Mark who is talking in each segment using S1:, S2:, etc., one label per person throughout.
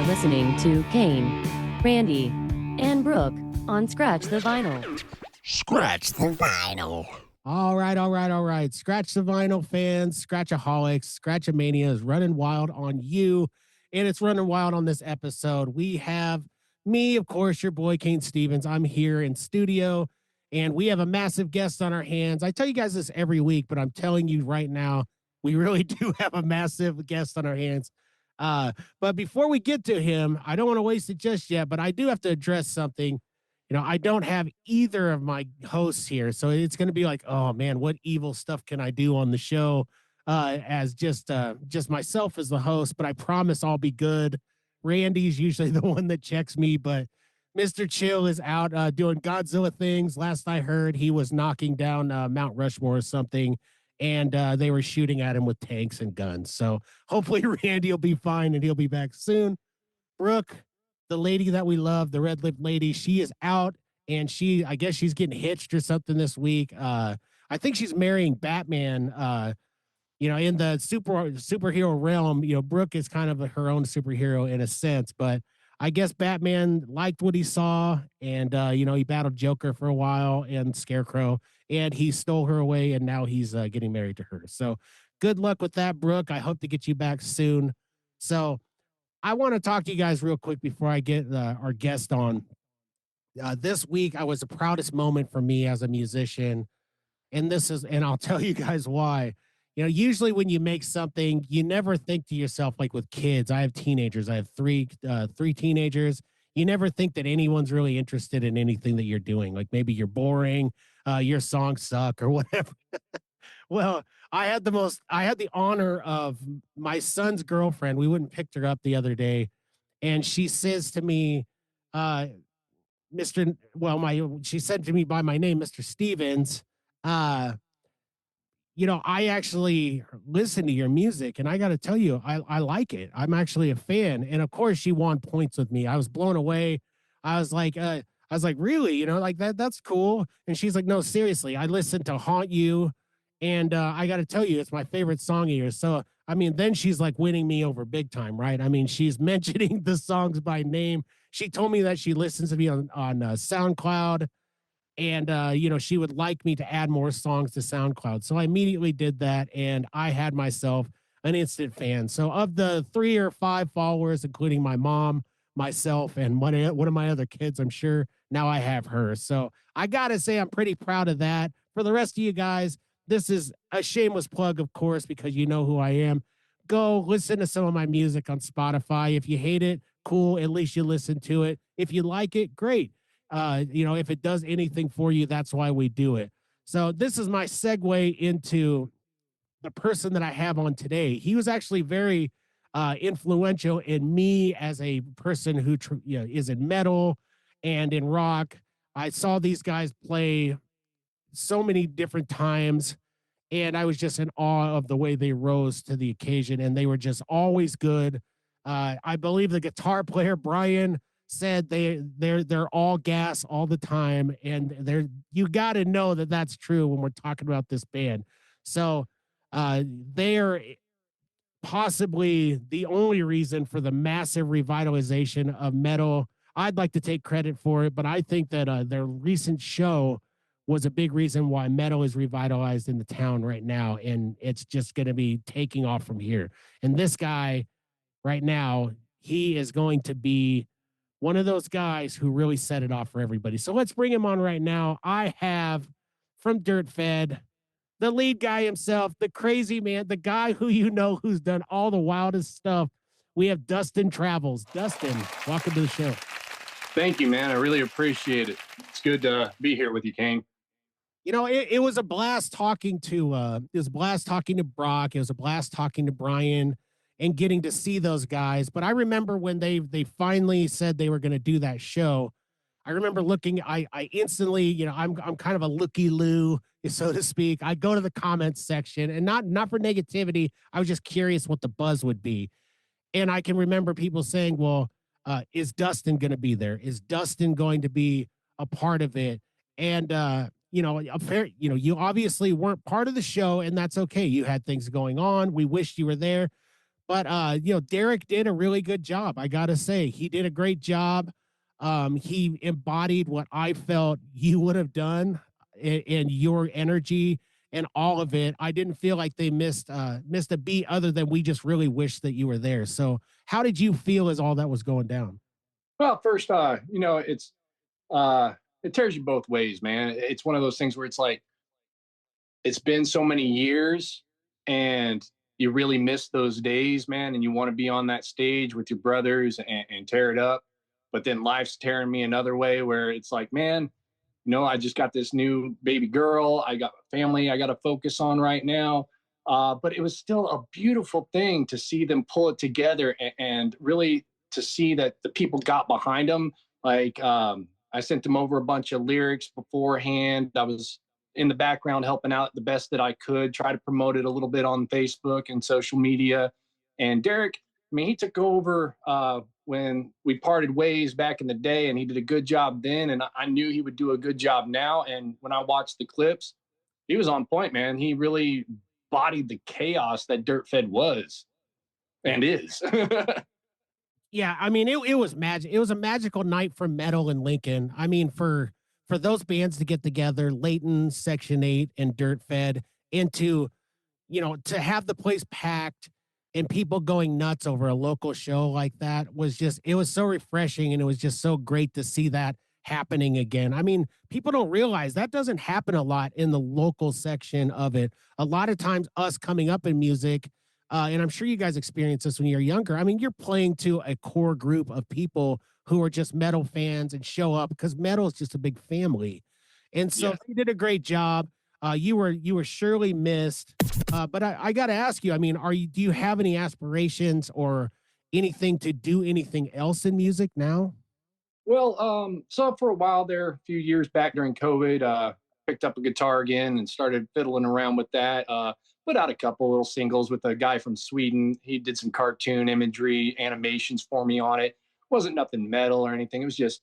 S1: listening to Cain, Randy, and Brooke on Scratch the Vinyl.
S2: Scratch the vinyl.
S3: All right. Scratch the Vinyl fans, Scratchaholics, Scratchamania is running wild on you, and it's running wild on this episode. We have me, of course, your boy, Cain Stevens. I'm here in studio, and we have a massive guest on our hands. I tell you guys this every week, but I'm telling you right now, we really do have a massive guest on our hands. But before we get to him, I don't want to waste it just yet, but I do have to address something. I don't have either of my hosts here, so it's going to be like, oh man, what evil stuff can I do on the show as just myself as the host? But I promise I'll be good. Randy's usually the one that checks me, but Mr. Chill is out doing Godzilla things. Last I heard, he was knocking down Mount Rushmore or something, and they were shooting at him with tanks and guns. So hopefully Randy will be fine and he'll be back soon. Brooke, the lady that we love, the red-lipped lady, she is out, and I guess she's getting hitched or something this week. I think she's marrying Batman. In the superhero realm, Brooke is kind of her own superhero in a sense, but I guess Batman liked what he saw, and he battled Joker for a while and Scarecrow, and he stole her away, and now he's getting married to her. So good luck with that, Brooke. I hope to get you back soon. So I want to talk to you guys real quick before I get our guest on. This week, I was the proudest moment for me as a musician, and I'll tell you guys why. Usually when you make something, you never think to yourself, like with kids. I have teenagers. I have three teenagers. You never think that anyone's really interested in anything that you're doing. Like maybe you're boring, your songs suck or whatever. Well, I had the honor of my son's girlfriend. We went and picked her up the other day, and she says to me, she said to me by my name, Mr. Stevens, I actually listen to your music, and I got to tell you, I like it. I'm actually a fan. And of course she won points with me. I was blown away. I was like, really, like that's cool. And she's like, no, seriously, I listened to Haunt You. And I got to tell you, it's my favorite song of yours. So, then she's like winning me over big time, right? She's mentioning the songs by name. She told me that she listens to me on SoundCloud. And, she would like me to add more songs to SoundCloud. So I immediately did that, and I had myself an instant fan. So of the 3 or 5 followers, including my mom, myself, and one of my other kids, I'm sure now I have her. So I got to say I'm pretty proud of that. For the rest of you guys, this is a shameless plug, of course, because you know who I am. Go listen to some of my music on Spotify. If you hate it, cool. At least you listen to it. If you like it, great. If it does anything for you, that's why we do it. So this is my segue into the person that I have on today. He was actually very influential in me as a person who is in metal and in rock. I saw these guys play so many different times, and I was just in awe of the way they rose to the occasion, and they were just always good. I believe the guitar player Brian said they're all gas all the time, and you got to know that that's true when we're talking about this band. So they're possibly the only reason for the massive revitalization of metal. I'd like to take credit for it, but I think that their recent show was a big reason why metal is revitalized in the town right now, and it's just going to be taking off from here. And this guy right now, he is going to be one of those guys who really set it off for everybody. So let's bring him on right now. I have, from Dirtfedd, the lead guy himself, the crazy man, the guy who's done all the wildest stuff. We have Dustin Travels. Dustin, welcome to the show.
S4: Thank you, man. I really appreciate it. It's good to be here with you, Cain.
S3: It was a blast talking to Brock. It was a blast talking to Brian and getting to see those guys. But I remember when they finally said they were going to do that show, I remember looking, I instantly, I'm kind of a looky-loo, so to speak. I go to the comments section, and not for negativity. I was just curious what the buzz would be. And I can remember people saying, well, is Dustin going to be there? Is Dustin going to be a part of it? And, you obviously weren't part of the show, and that's okay. You had things going on. We wished you were there. But Derek did a really good job. I gotta say, he did a great job. He embodied what I felt you would have done in your energy and all of it. I didn't feel like they missed a beat other than we just really wish that you were there. So how did you feel as all that was going down?
S4: Well, first, it tears you both ways, man. It's one of those things where it's like, it's been so many years and you really miss those days, man. And you want to be on that stage with your brothers and tear it up. But then life's tearing me another way where it's like, man, I just got this new baby girl. I got a family I got to focus on right now. But it was still a beautiful thing to see them pull it together and really to see that the people got behind them. Like, I sent them over a bunch of lyrics beforehand. I was in the background helping out the best that I could, try to promote it a little bit on Facebook and social media. And Derek, I mean, he took over when we parted ways back in the day, and he did a good job then. And I knew he would do a good job now. And when I watched the clips, he was on point, man. He really bodied the chaos that Dirtfedd was and is.
S3: Yeah, I mean, it was magic. It was a magical night for metal in Lincoln. I mean, for those bands to get together, Leighton, Section 8, and Dirtfedd, and to have the place packed and people going nuts over a local show like that it was so refreshing, and it was just so great to see that happening again. I mean, people don't realize that doesn't happen a lot in the local section of it. A lot of times us coming up in music, and I'm sure you guys experienced this when you're younger. I mean, you're playing to a core group of people who are just metal fans and show up because metal is just a big family. And so you did a great job. You were surely missed. But I got to ask you, I mean, do you have any aspirations or anything to do anything else in music now?
S4: Well, so for a while there, a few years back during COVID, picked up a guitar again and started fiddling around with that. Put out a couple little singles with a guy from Sweden. He did some cartoon imagery, animations for me on it. Wasn't nothing metal or anything. It was just,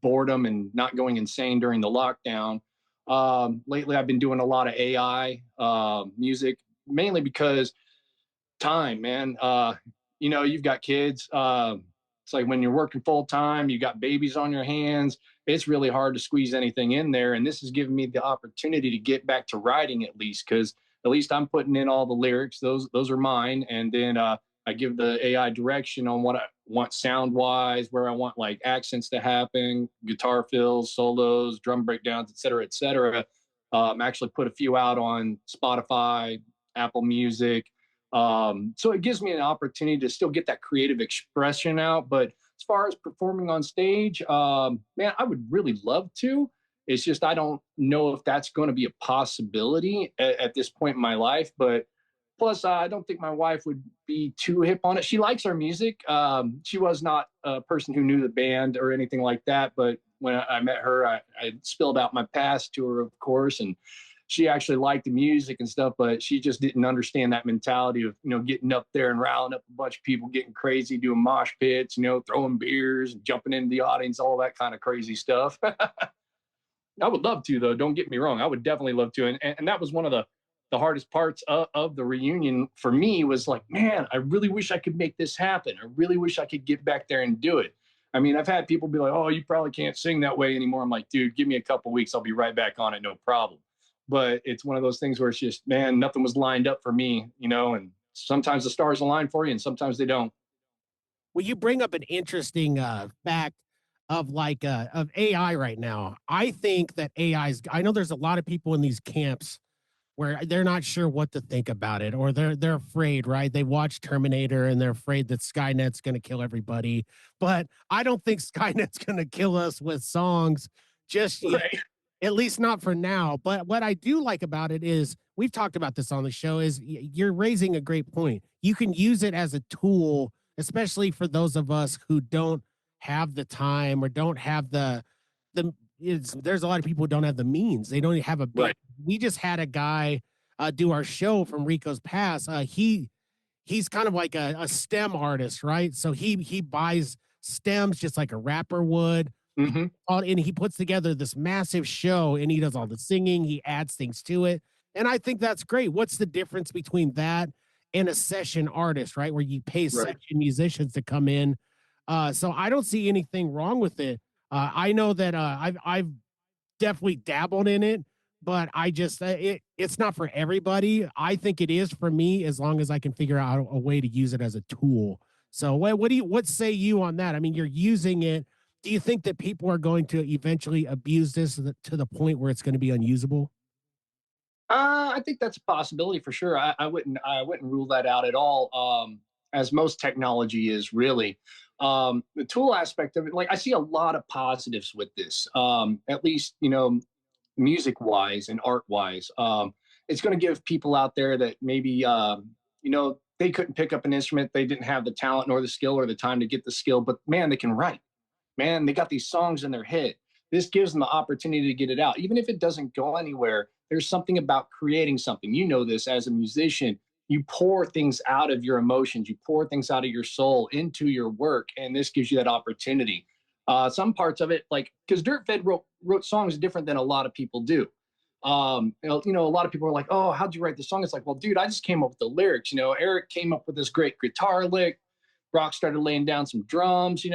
S4: boredom and not going insane during the lockdown. Lately, I've been doing a lot of AI music, mainly because time, man. You've got kids. It's like when you're working full time, you got babies on your hands. It's really hard to squeeze anything in there. And this has given me the opportunity to get back to writing at least, because at least I'm putting in all the lyrics. Those are mine. And then I give the AI direction on what I want sound wise, where I want like accents to happen, guitar fills, solos, drum breakdowns, et cetera, et cetera. Actually put a few out on Spotify, Apple Music. So it gives me an opportunity to still get that creative expression out. But as far as performing on stage, man, I would really love to. It's just I don't know if that's going to be a possibility at this point in my life. But plus, I don't think my wife would be too hip on it. She likes our music. She was not a person who knew the band or anything like that. But when I met her, I spilled out my past to her, of course, and she actually liked the music and stuff, but she just didn't understand that mentality of, getting up there and riling up a bunch of people, getting crazy, doing mosh pits, throwing beers, jumping into the audience, all that kind of crazy stuff. I would love to, though. Don't get me wrong. I would definitely love to. And that was one of the hardest parts of the reunion for me was like, man, I really wish I could make this happen. I really wish I could get back there and do it. I mean, I've had people be like, oh, you probably can't sing that way anymore. I'm like, dude, give me a couple weeks. I'll be right back on it. No problem. But it's one of those things where it's just, man, nothing was lined up for me, and sometimes the stars align for you and sometimes they don't.
S3: Well, you bring up an interesting fact of of AI right now. I think that I know there's a lot of people in these camps where they're not sure what to think about it, or they're afraid, right? They watch Terminator and they're afraid that Skynet's going to kill everybody. But I don't think Skynet's going to kill us with songs just yet.
S4: Right.
S3: At least not for now. But what I do like about it is we've talked about this on the show is you're raising a great point. You can use it as a tool, especially for those of us who don't have the time or don't have there's a lot of people who don't have the means. They don't have a big,
S4: Right.
S3: We just had a guy do our show from Rico's Pass. He's kind of like a STEM artist, right? So he buys stems just like a rapper would.
S4: Mm-hmm.
S3: And he puts together this massive show and he does all the singing, he adds things to it. And I think that's great. What's the difference between that and a session artist, right? Where you pay
S4: Right.
S3: session musicians to come in. So I don't see anything wrong with it. I know that I've definitely dabbled in it, but I just it's not for everybody. I think it is for me as long as I can figure out a way to use it as a tool. So what say you on that? I mean, you're using it. Do you think that people are going to eventually abuse this to the point where it's going to be unusable?
S4: I think that's a possibility for sure. I wouldn't rule that out at all. As most technology is really, the tool aspect of it, like I see a lot of positives with this. At least music wise and art wise. It's going to give people out there that maybe they couldn't pick up an instrument, they didn't have the talent nor the skill or the time to get the skill, but man, they can write. Man, they got these songs in their head. This gives them the opportunity to get it out. Even if it doesn't go anywhere, there's something about creating something. You know this as a musician. You pour things out of your emotions, you pour things out of your soul into your work, and this gives you that opportunity. Some parts of it, like because Dirtfedd wrote songs different than a lot of people do. A lot of people are like, "Oh, how'd you write the song?" It's like, "Well, dude, I just came up with the lyrics." Eric came up with this great guitar lick. Brock started laying down some drums.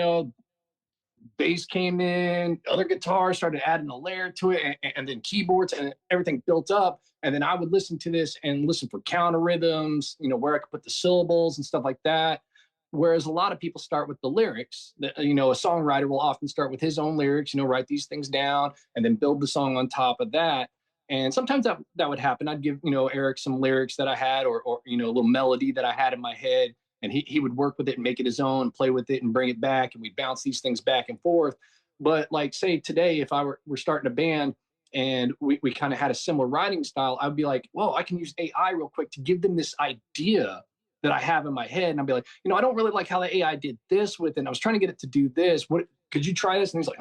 S4: Bass came in, other guitars started adding a layer to it, and then keyboards, and everything built up. And then I would listen to this and listen for counter rhythms, where I could put the syllables and stuff like that. Whereas a lot of people start with the lyrics. A songwriter will often start with his own lyrics, write these things down and then build the song on top of that. And sometimes that would happen. I'd give, Eric some lyrics that I had or a little melody that I had in my head, and he would work with it and make it his own, play with it and bring it back, and we'd bounce these things back and forth. But like say today, if we're starting a band and we kind of had a similar writing style, I'd be like, whoa, I can use AI real quick to give them this idea that I have in my head. And I'd be like, I don't really like how the AI did this with it. And I was trying to get it to do this. What could you try this? And he's like,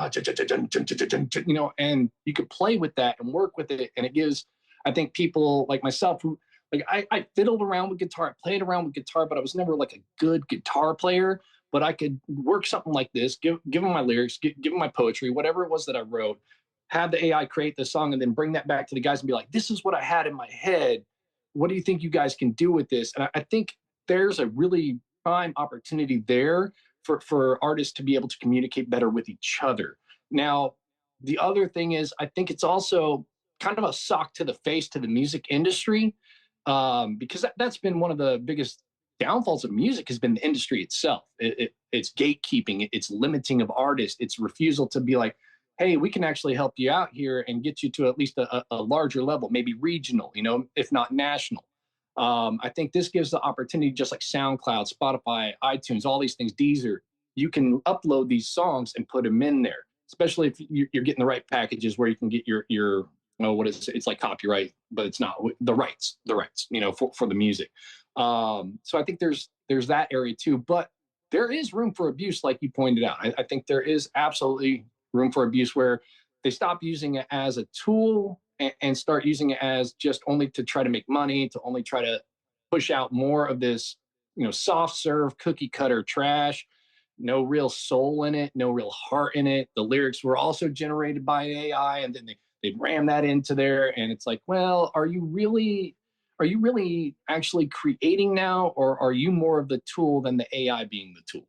S4: and you could play with that and work with it. And it gives, I think, people like myself who like I fiddled around with guitar, I played around with guitar, but I was never like a good guitar player. But I could work something like this, give them my lyrics, give them my poetry, whatever it was that I wrote, have the AI create the song, and then bring that back to the guys and be like, this is what I had in my head. What do you think you guys can do with this? And I think there's a really prime opportunity there for artists to be able to communicate better with each other. Now, the other thing is, I think it's also kind of a sock to the face to the music industry, because that's been one of the biggest downfalls of music has been the industry itself. It's gatekeeping, it's limiting of artists, it's refusal to be like, hey, we can actually help you out here and get you to at least a larger level, maybe regional, if not national. I think this gives the opportunity, just like SoundCloud, Spotify, iTunes, all these things, Deezer, you can upload these songs and put them in there, especially if you're getting the right packages where you can get your what is it? It's like copyright, but it's not the rights, for the music. So I think there's that area too, but there is room for abuse, like you pointed out. I think there is absolutely room for abuse where they stop using it as a tool and start using it as just only to try to make money, to only try to push out more of this, soft serve cookie cutter trash, no real soul in it, no real heart in it. The lyrics were also generated by AI, and then they ram that into there. And it's like, well, are you really actually creating now, or are you more of the tool than the AI being the tool?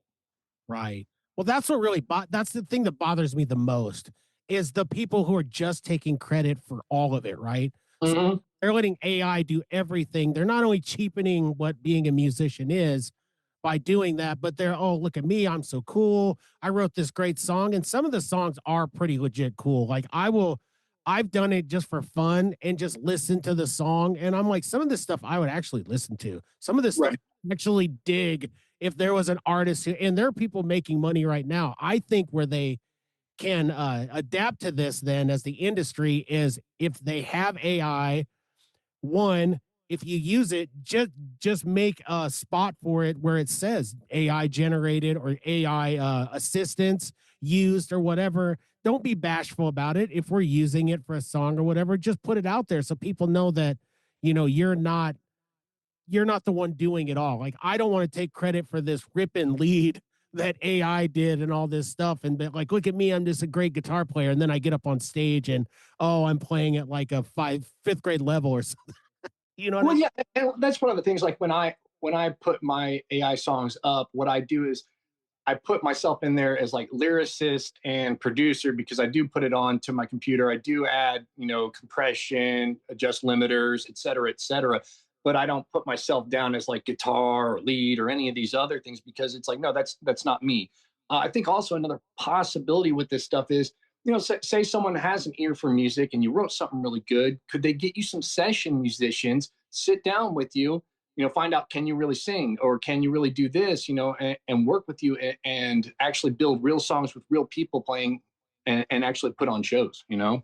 S3: Right. Well, that's what really that's the thing that bothers me the most is the people who are just taking credit for all of it, right?
S4: Mm-hmm.
S3: So they're letting AI do everything. They're not only cheapening what being a musician is by doing that, but they're, oh, look at me, I'm so cool. I wrote this great song, and some of the songs are pretty legit cool. Like I've done it just for fun and just listen to the song, and I'm like, some of this stuff I would actually listen to. Some of this stuff I actually dig if there was an artist who, and there are people making money right now. I think where they can adapt to this then as the industry is if they have AI, one, if you use it, just make a spot for it where it says AI generated or AI assistance used or whatever. Don't be bashful about it. If we're using it for a song or whatever, just put it out there so people know that, you're not the one doing it all. Like, I don't want to take credit for this rip and lead that AI did and all this stuff. And be like, look at me, I'm just a great guitar player. And then I get up on stage and, oh, I'm playing at like a fifth grade level or something. You know what
S4: Well,
S3: I mean?
S4: yeah, and that's one of the things. Like when I when I put my AI songs up, what I do is I put myself in there as like lyricist and producer because I do put it on to my computer. I do add, compression, adjust limiters, et cetera, et cetera. But I don't put myself down as like guitar or lead or any of these other things because it's like, no, that's not me. I think also another possibility with this stuff is, say someone has an ear for music and you wrote something really good. Could they get you some session musicians, sit down with you, find out, can you really sing or can you really do this, and work with you and actually build real songs with real people playing and actually put on shows,
S3: Well,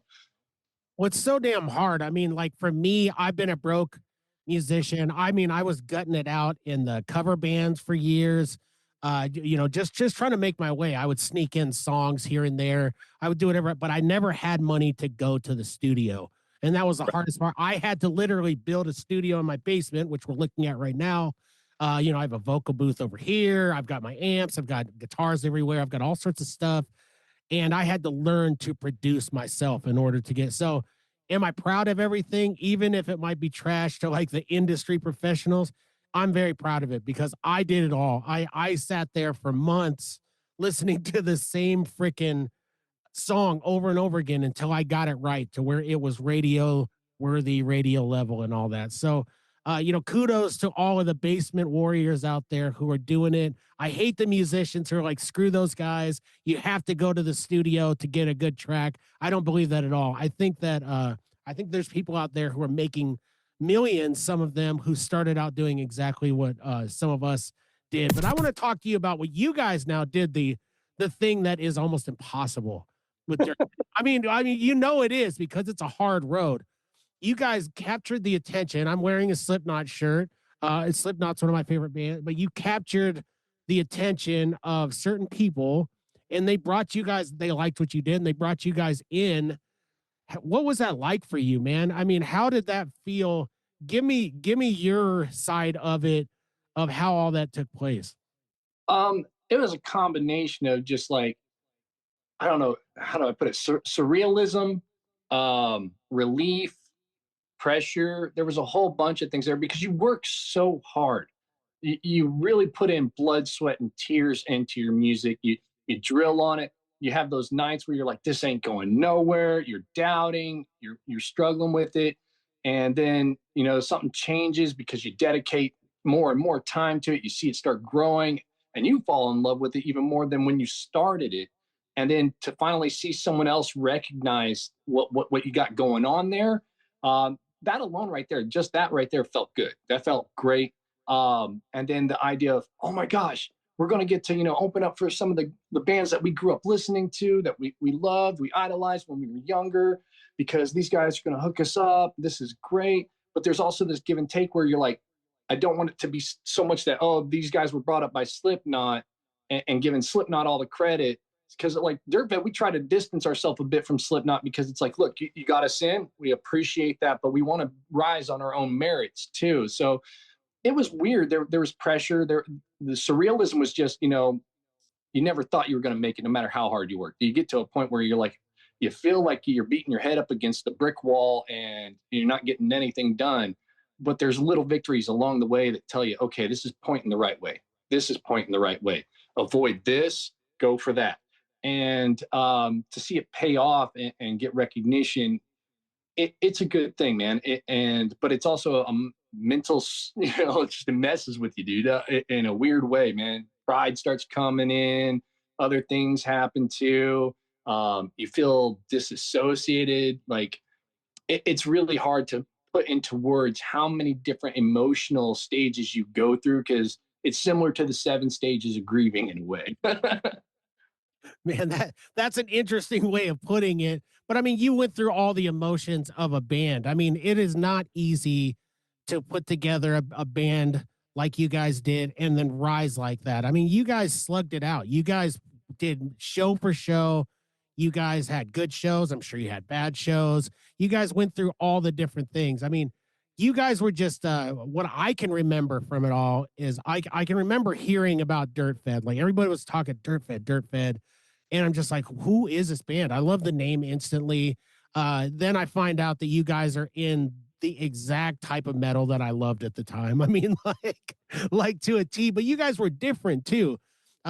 S3: it's so damn hard. I mean, like for me, I've been a broke musician. I mean, I was gutting it out in the cover bands for years. Just trying to make my way. I would sneak in songs here and there. I would do whatever, but I never had money to go to the studio. And that was the hardest part. I had to literally build a studio in my basement, which we're looking at right now. I have a vocal booth over here. I've got my amps. I've got guitars everywhere. I've got all sorts of stuff. And I had to learn to produce myself in order to get. So am I proud of everything? Even if it might be trash to like the industry professionals, I'm very proud of it because I did it all. I sat there for months listening to the same freaking song over and over again until I got it right to where it was radio worthy, radio level and all that. So, kudos to all of the basement warriors out there who are doing it. I hate the musicians who are like, screw those guys. You have to go to the studio to get a good track. I don't believe that at all. I think there's people out there who are making millions, some of them who started out doing exactly what some of us did. But I want to talk to you about what you guys now did, the thing that is almost impossible with their, I mean, it is because it's a hard road. You guys captured the attention. I'm wearing a Slipknot shirt. Slipknot's one of my favorite bands, but you captured the attention of certain people and they brought you guys, they liked what you did and they brought you guys in. What was that like for you, man? I mean, how did that feel? Give me your side of it, of how all that took place.
S4: It was a combination of just like, I don't know, how do I put it? Surrealism, relief, pressure. There was a whole bunch of things there because you work so hard. You really put in blood, sweat, and tears into your music. You drill on it. You have those nights where you're like, this ain't going nowhere. You're doubting. You're struggling with it, and then something changes because you dedicate more and more time to it. You see it start growing, and you fall in love with it even more than when you started it. And then to finally see someone else recognize what you got going on there, that alone right there, just that right there felt good. That felt great. And then the idea of, oh my gosh, we're going to get to, open up for some of the bands that we grew up listening to, that we loved, we idolized when we were younger, because these guys are going to hook us up. This is great. But there's also this give and take where you're like, I don't want it to be so much that, oh, these guys were brought up by Slipknot and giving Slipknot all the credit. Because like Dirtfedd, we try to distance ourselves a bit from Slipknot because it's like, look, you got us in, we appreciate that, but we want to rise on our own merits too. So it was weird. There was pressure. The surrealism was just, you never thought you were going to make it, no matter how hard you worked. You get to a point where you're like, you feel like you're beating your head up against the brick wall and you're not getting anything done. But there's little victories along the way that tell you, okay, this is pointing the right way. This is pointing the right way. Avoid this, go for that. And to see it pay off and get recognition, it's a good thing, man. But it's also a mental, it just messes with you, dude, in a weird way, man. Pride starts coming in, other things happen too. You feel disassociated. Like it's really hard to put into words how many different emotional stages you go through, because it's similar to the 7 stages of grieving in a way.
S3: Man, that's an interesting way of putting it. But I mean, you went through all the emotions of a band. I mean, it is not easy to put together a band like you guys did and then rise like that. I mean, you guys slugged it out. You guys did show for show. You guys had good shows. I'm sure you had bad shows. You guys went through all the different things. I mean, you guys were just what I can remember from it all is I can remember hearing about Dirtfedd. Like everybody was talking Dirtfedd. And I'm just like, who is this band? I love the name instantly. Then I find out that you guys are in the exact type of metal that I loved at the time. I mean, like to a T, but you guys were different too.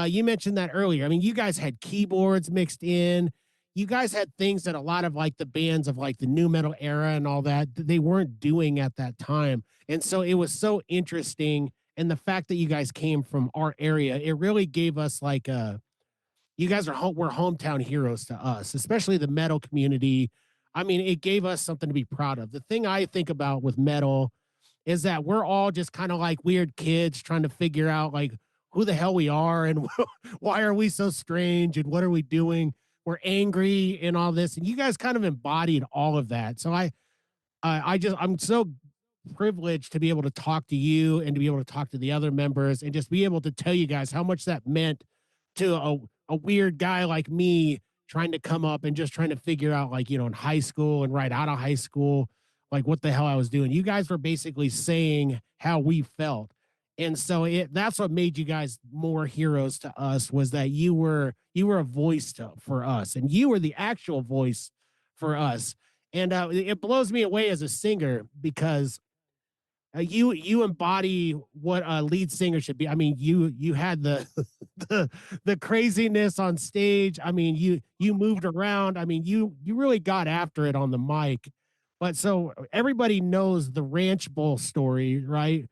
S3: You mentioned that earlier. I mean, you guys had keyboards mixed in. You guys had things that a lot of like the bands of like the new metal era and all that, they weren't doing at that time. And so it was so interesting. And the fact that you guys came from our area, it really gave us like you guys were hometown heroes to us, especially the metal community. I mean, it gave us something to be proud of. The thing I think about with metal is that we're all just kind of like weird kids trying to figure out like who the hell we are and why are we so strange and what are we doing? We're angry and all this. And you guys kind of embodied all of that. So I'm so privileged to be able to talk to you and to be able to talk to the other members and just be able to tell you guys how much that meant to a weird guy like me trying to come up and just trying to figure out like, in high school and right out of high school, like what the hell I was doing. You guys were basically saying how we felt. And so that's what made you guys more heroes to us, was that you were a voice for us, and you were the actual voice for us. And it blows me away as a singer because you embody what a lead singer should be. I mean, you had the the craziness on stage. I mean, you moved around. I mean, you really got after it on the mic. But so everybody knows the Ranch Bowl story, right?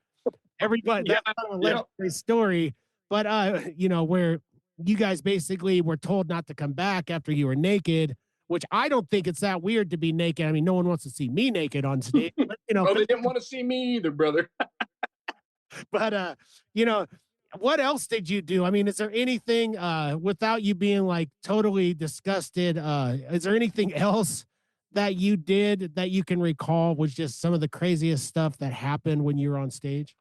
S3: Everybody,
S4: Yeah,
S3: that's kind of a
S4: yeah.
S3: legendary story. But where you guys basically were told not to come back after you were naked, which I don't think it's that weird to be naked. I mean, no one wants to see me naked on stage, but,
S4: Oh, they didn't want to see me either, brother.
S3: but what else did you do? I mean, is there anything without you being like totally disgusted? Is there anything else that you did that you can recall was just some of the craziest stuff that happened when you were on stage?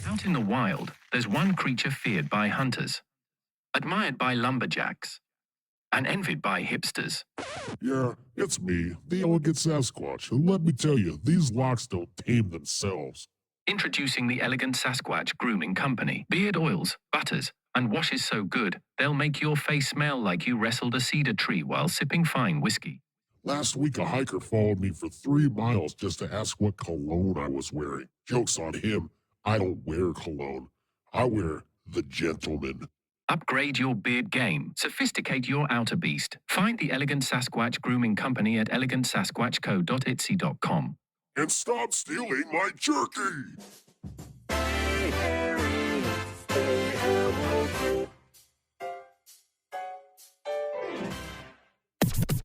S5: Out in the wild, there's one creature feared by hunters, admired by lumberjacks, and envied by hipsters.
S2: Yeah, it's me, the elegant Sasquatch, and let me tell you, these locks don't tame themselves.
S5: Introducing the Elegant Sasquatch Grooming Company. Beard oils, butters, and washes so good, they'll make your face smell like you wrestled a cedar tree while sipping fine whiskey.
S2: Last week, a hiker followed me for 3 miles just to ask what cologne I was wearing. Joke's on him. I don't wear cologne. I wear the gentleman.
S5: Upgrade your beard game. Sophisticate your outer beast. Find the Elegant Sasquatch Grooming Company at elegantsasquatchco.etsy.com.
S2: And stop stealing my jerky!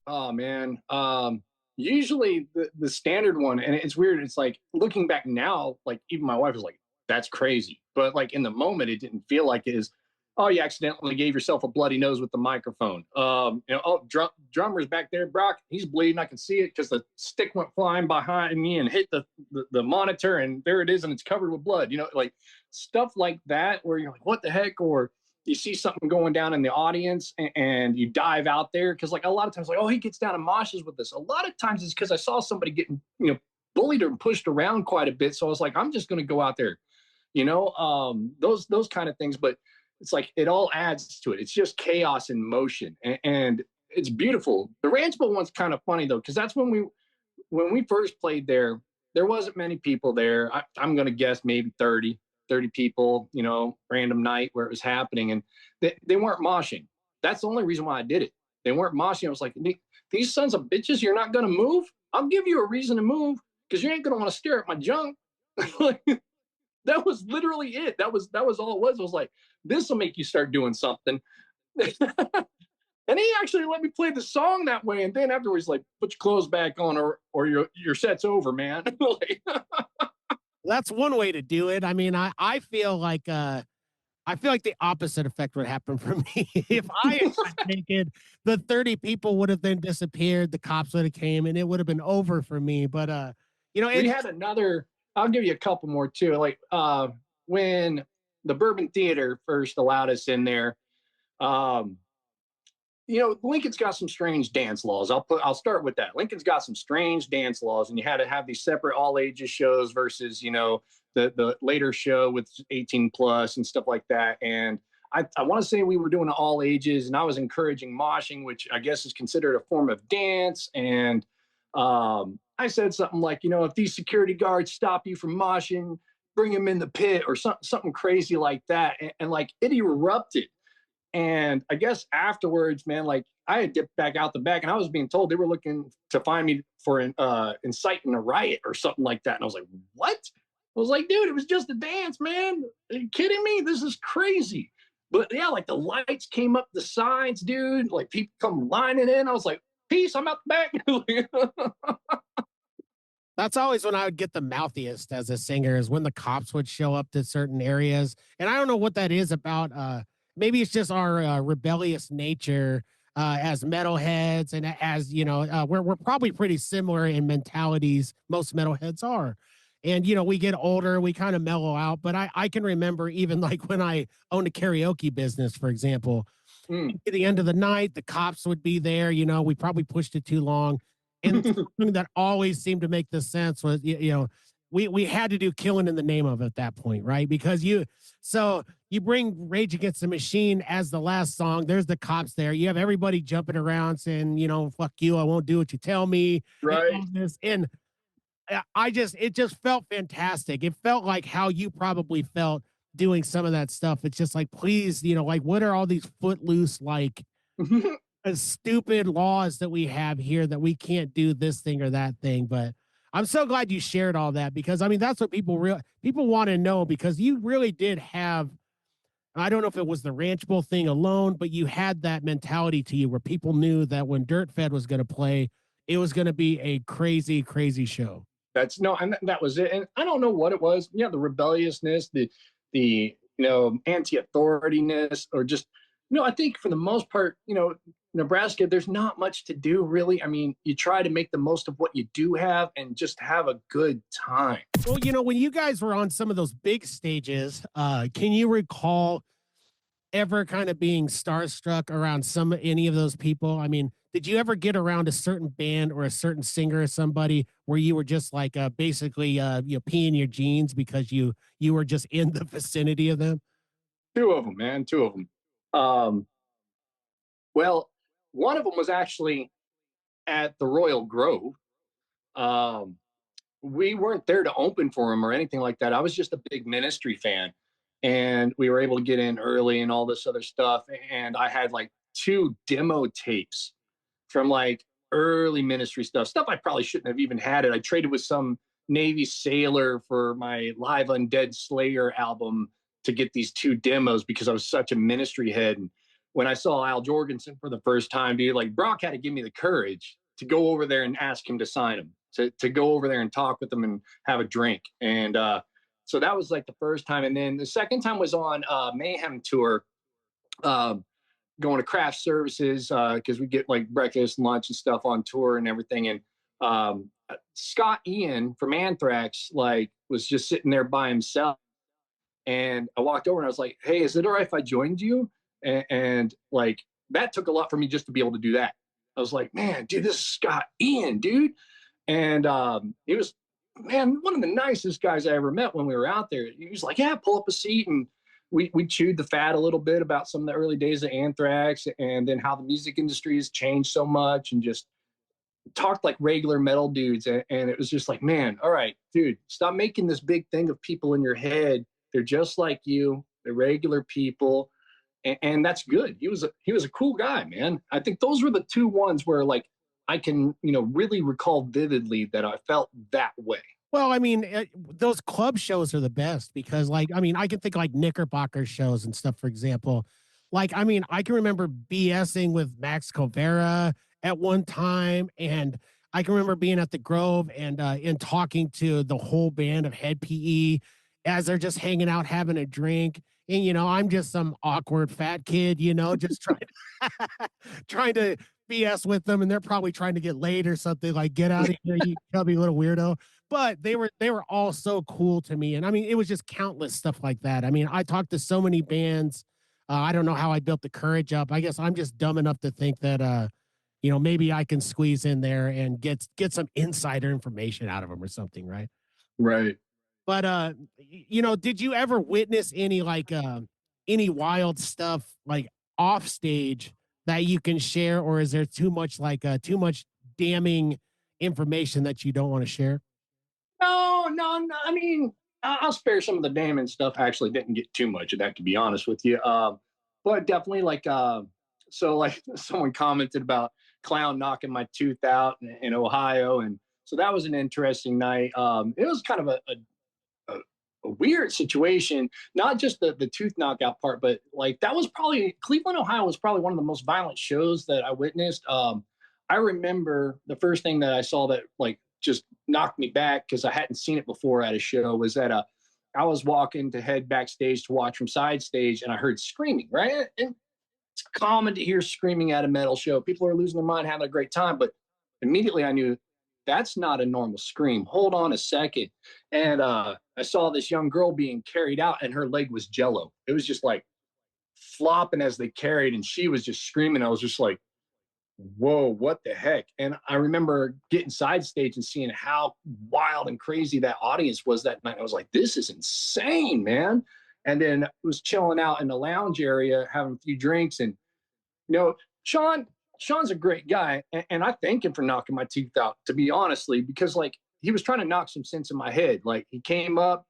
S4: Oh man. Usually the standard one, and it's weird. It's like looking back now, like even my wife was like, "That's crazy," but like in the moment, it didn't feel like it is. Oh, you accidentally gave yourself a bloody nose with the microphone. Drummer's back there, Brock. He's bleeding. I can see it because the stick went flying behind me and hit the monitor, and there it is, and it's covered with blood. Like stuff like that, where you're like, "What the heck?" Or you see something going down in the audience and you dive out there. Cause like a lot of times, like, oh, he gets down and moshes with us. A lot of times it's because I saw somebody getting, bullied or pushed around quite a bit. So I was like, I'm just going to go out there, those kind of things. But it's like, it all adds to it. It's just chaos in motion and it's beautiful. The Ranch Bowl one's kind of funny though. Cause that's when we first played there wasn't many people there. I'm going to guess maybe 30 people, random night where it was happening. And they weren't moshing. That's the only reason why I did it. They weren't moshing. I was like, these sons of bitches, you're not going to move? I'll give you a reason to move because you ain't going to want to stare at my junk. That was literally it. That was all it was. I was like, this will make you start doing something. And he actually let me play the song that way. And then afterwards, like, put your clothes back on or your set's over, man.
S3: That's one way to do it. I mean, I feel like the opposite effect would happen for me. If I had got naked, the 30 people would have then disappeared, the cops would have came, and it would have been over for me. But
S4: we had another. I'll give you a couple more too. Like when the Bourbon Theater first allowed us in there, Lincoln's got some strange dance laws. I'll start with that. Lincoln's got some strange dance laws, and you had to have these separate all ages shows versus, the later show with 18 plus and stuff like that. And I want to say we were doing all ages, and I was encouraging moshing, which I guess is considered a form of dance. And I said something like, if these security guards stop you from moshing, bring them in the pit, or something crazy like that. And like it erupted. And I guess afterwards, man, like I had dipped back out the back, and I was being told they were looking to find me for inciting a riot or something like that. And I was like, what? I was like, dude, it was just a dance, man. Are you kidding me? This is crazy. But yeah, like the lights came up the sides, dude. Like people come lining in. I was like, peace, I'm out the back.
S3: That's always when I would get the mouthiest as a singer is when the cops would show up to certain areas. And I don't know what that is about. Maybe it's just our rebellious nature as metalheads, and as we're probably pretty similar in mentalities. Most metalheads are. And we get older, we kind of mellow out. But I can remember even like when I owned a karaoke business, for example, at the end of the night, the cops would be there. We probably pushed it too long. And something that always seemed to make the sense was, we had to do Killing in the Name of it at that point, right? Because you bring Rage Against the Machine as the last song. There's the cops there. You have everybody jumping around saying, fuck you, I won't do what you tell me.
S4: Right.
S3: And it just felt fantastic. It felt like how you probably felt doing some of that stuff. It's just like, please, like what are all these footloose, like stupid laws that we have here that we can't do this thing or that thing? But I'm so glad you shared all that, because I mean, that's what people want to know, because you really did have, I don't know if it was the Ranch Bowl thing alone, but you had that mentality to you where people knew that when Dirtfedd was going to play, it was going to be a crazy, crazy show.
S4: And that was it. And I don't know what it was. Yeah, the rebelliousness, the anti-authorityness, or just, I think for the most part, Nebraska, there's not much to do, really. I mean, you try to make the most of what you do have and just have a good time.
S3: Well, when you guys were on some of those big stages, can you recall ever kind of being starstruck around any of those people? I mean, did you ever get around a certain band or a certain singer or somebody where you were just like basically peeing your jeans because you were just in the vicinity of them?
S4: Two of them, man. Two of them. Well, one of them was actually at the Royal Grove. We weren't there to open for him or anything like that. I was just a big Ministry fan, and we were able to get in early and all this other stuff. And I had like 2 demo tapes from like early Ministry stuff I probably shouldn't have even had it. I traded with some Navy sailor for my Live Undead Slayer album to get these 2 demos because I was such a Ministry head. And when I saw Al Jorgensen for the first time, dude, like Brock had to give me the courage to go over there and ask him to sign him, to go over there and talk with him and have a drink. And so that was like the first time. And then the second time was on Mayhem tour, going to craft services because we get like breakfast, lunch and stuff on tour and everything. And Scott Ian from Anthrax was just sitting there by himself. And I walked over and I was like, hey, is it all right if I joined you? And like, that took a lot for me just to be able to do that. I was like, man, dude, this is Scott Ian, dude. And he was, man, one of the nicest guys I ever met when we were out there. He was like, yeah, pull up a seat. And we chewed the fat a little bit about some of the early days of Anthrax and then how the music industry has changed so much, and just talked like regular metal dudes. And it was just like, man, all right, dude, stop making this big thing of people in your head. They're just like you. They're regular people. And that's good. He was a cool guy, man. I think those were the 2 ones where like I can, really recall vividly that I felt that way.
S3: Well, I mean, those club shows are the best because, like, I mean, I can think like Knickerbocker shows and stuff, for example. Like, I mean, I can remember BSing with Max Covera at one time, and I can remember being at the Grove and talking to the whole band of Head PE as they're just hanging out, having a drink. And, I'm just some awkward fat kid, just trying to BS with them. And they're probably trying to get laid or something, like, get out of here, you chubby little weirdo. But they were all so cool to me. And I mean, it was just countless stuff like that. I mean, I talked to so many bands. I don't know how I built the courage up. I guess I'm just dumb enough to think that, maybe I can squeeze in there and get some insider information out of them or something. Right.
S4: Right.
S3: But, did you ever witness any any wild stuff like off stage that you can share, or is there too much too much damning information that you don't want to share?
S4: No. I mean, I'll spare some of the damning stuff. I actually didn't get too much of that, to be honest with you. But definitely, so like someone commented about clown knocking my tooth out in Ohio, and so that was an interesting night. It was kind of a weird situation, not just the tooth knockout part, but like that was probably Cleveland, Ohio was probably one of the most violent shows that I witnessed. I remember the first thing that I saw that like just knocked me back because I hadn't seen it before at a show was that I was walking to head backstage to watch from side stage and I heard screaming, right? And it's common to hear screaming at a metal show. People are losing their mind, having a great time, but immediately I knew that's not a normal scream. Hold on a second. And I saw this young girl being carried out and her leg was jello. It was just like flopping as they carried and she was just screaming. I was just like, whoa, what the heck? And I remember getting side stage and seeing how wild and crazy that audience was that night. I was like, this is insane, man. And then I was chilling out in the lounge area, having a few drinks. And, you know, Sean's a great guy. And I thank him for knocking my teeth out, to be honestly, because like he was trying to knock some sense in my head. Like he came up,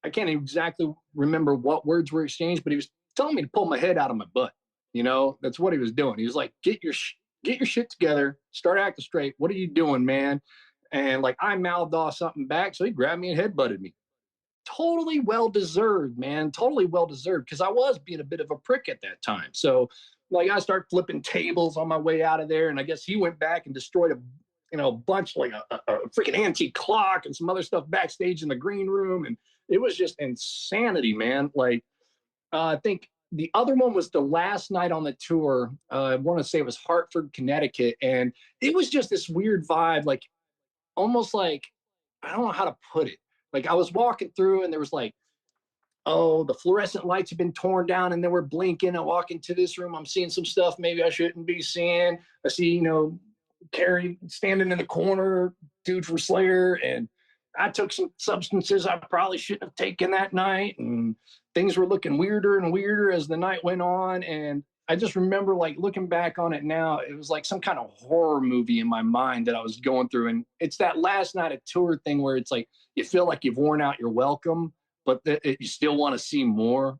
S4: I can't exactly remember what words were exchanged, but he was telling me to pull my head out of my butt. You know, that's what he was doing. He was like, get your shit together, start acting straight. What are you doing, man? And like I mouthed off something back. So he grabbed me and headbutted me. Totally well-deserved, man. Totally well-deserved because I was being a bit of a prick at that time. So like I started flipping tables on my way out of there. And I guess he went back and destroyed a bunch, like a freaking antique clock and some other stuff backstage in the green room. And it was just insanity, man. Like I think the other one was the last night on the tour. I want to say it was Hartford, Connecticut. And it was just this weird vibe, like almost like, I don't know how to put it. Like I was walking through and there was like, oh, the fluorescent lights have been torn down and they were blinking. I walk into this room, I'm seeing some stuff maybe I shouldn't be seeing. I see, you know, Carrie standing in the corner, dude from Slayer. And I took some substances I probably shouldn't have taken that night. And things were looking weirder and weirder as the night went on. And I just remember like looking back on it now, it was like some kind of horror movie in my mind that I was going through. And it's that last night of tour thing where it's like, you feel like you've worn out your welcome, but you still want to see more.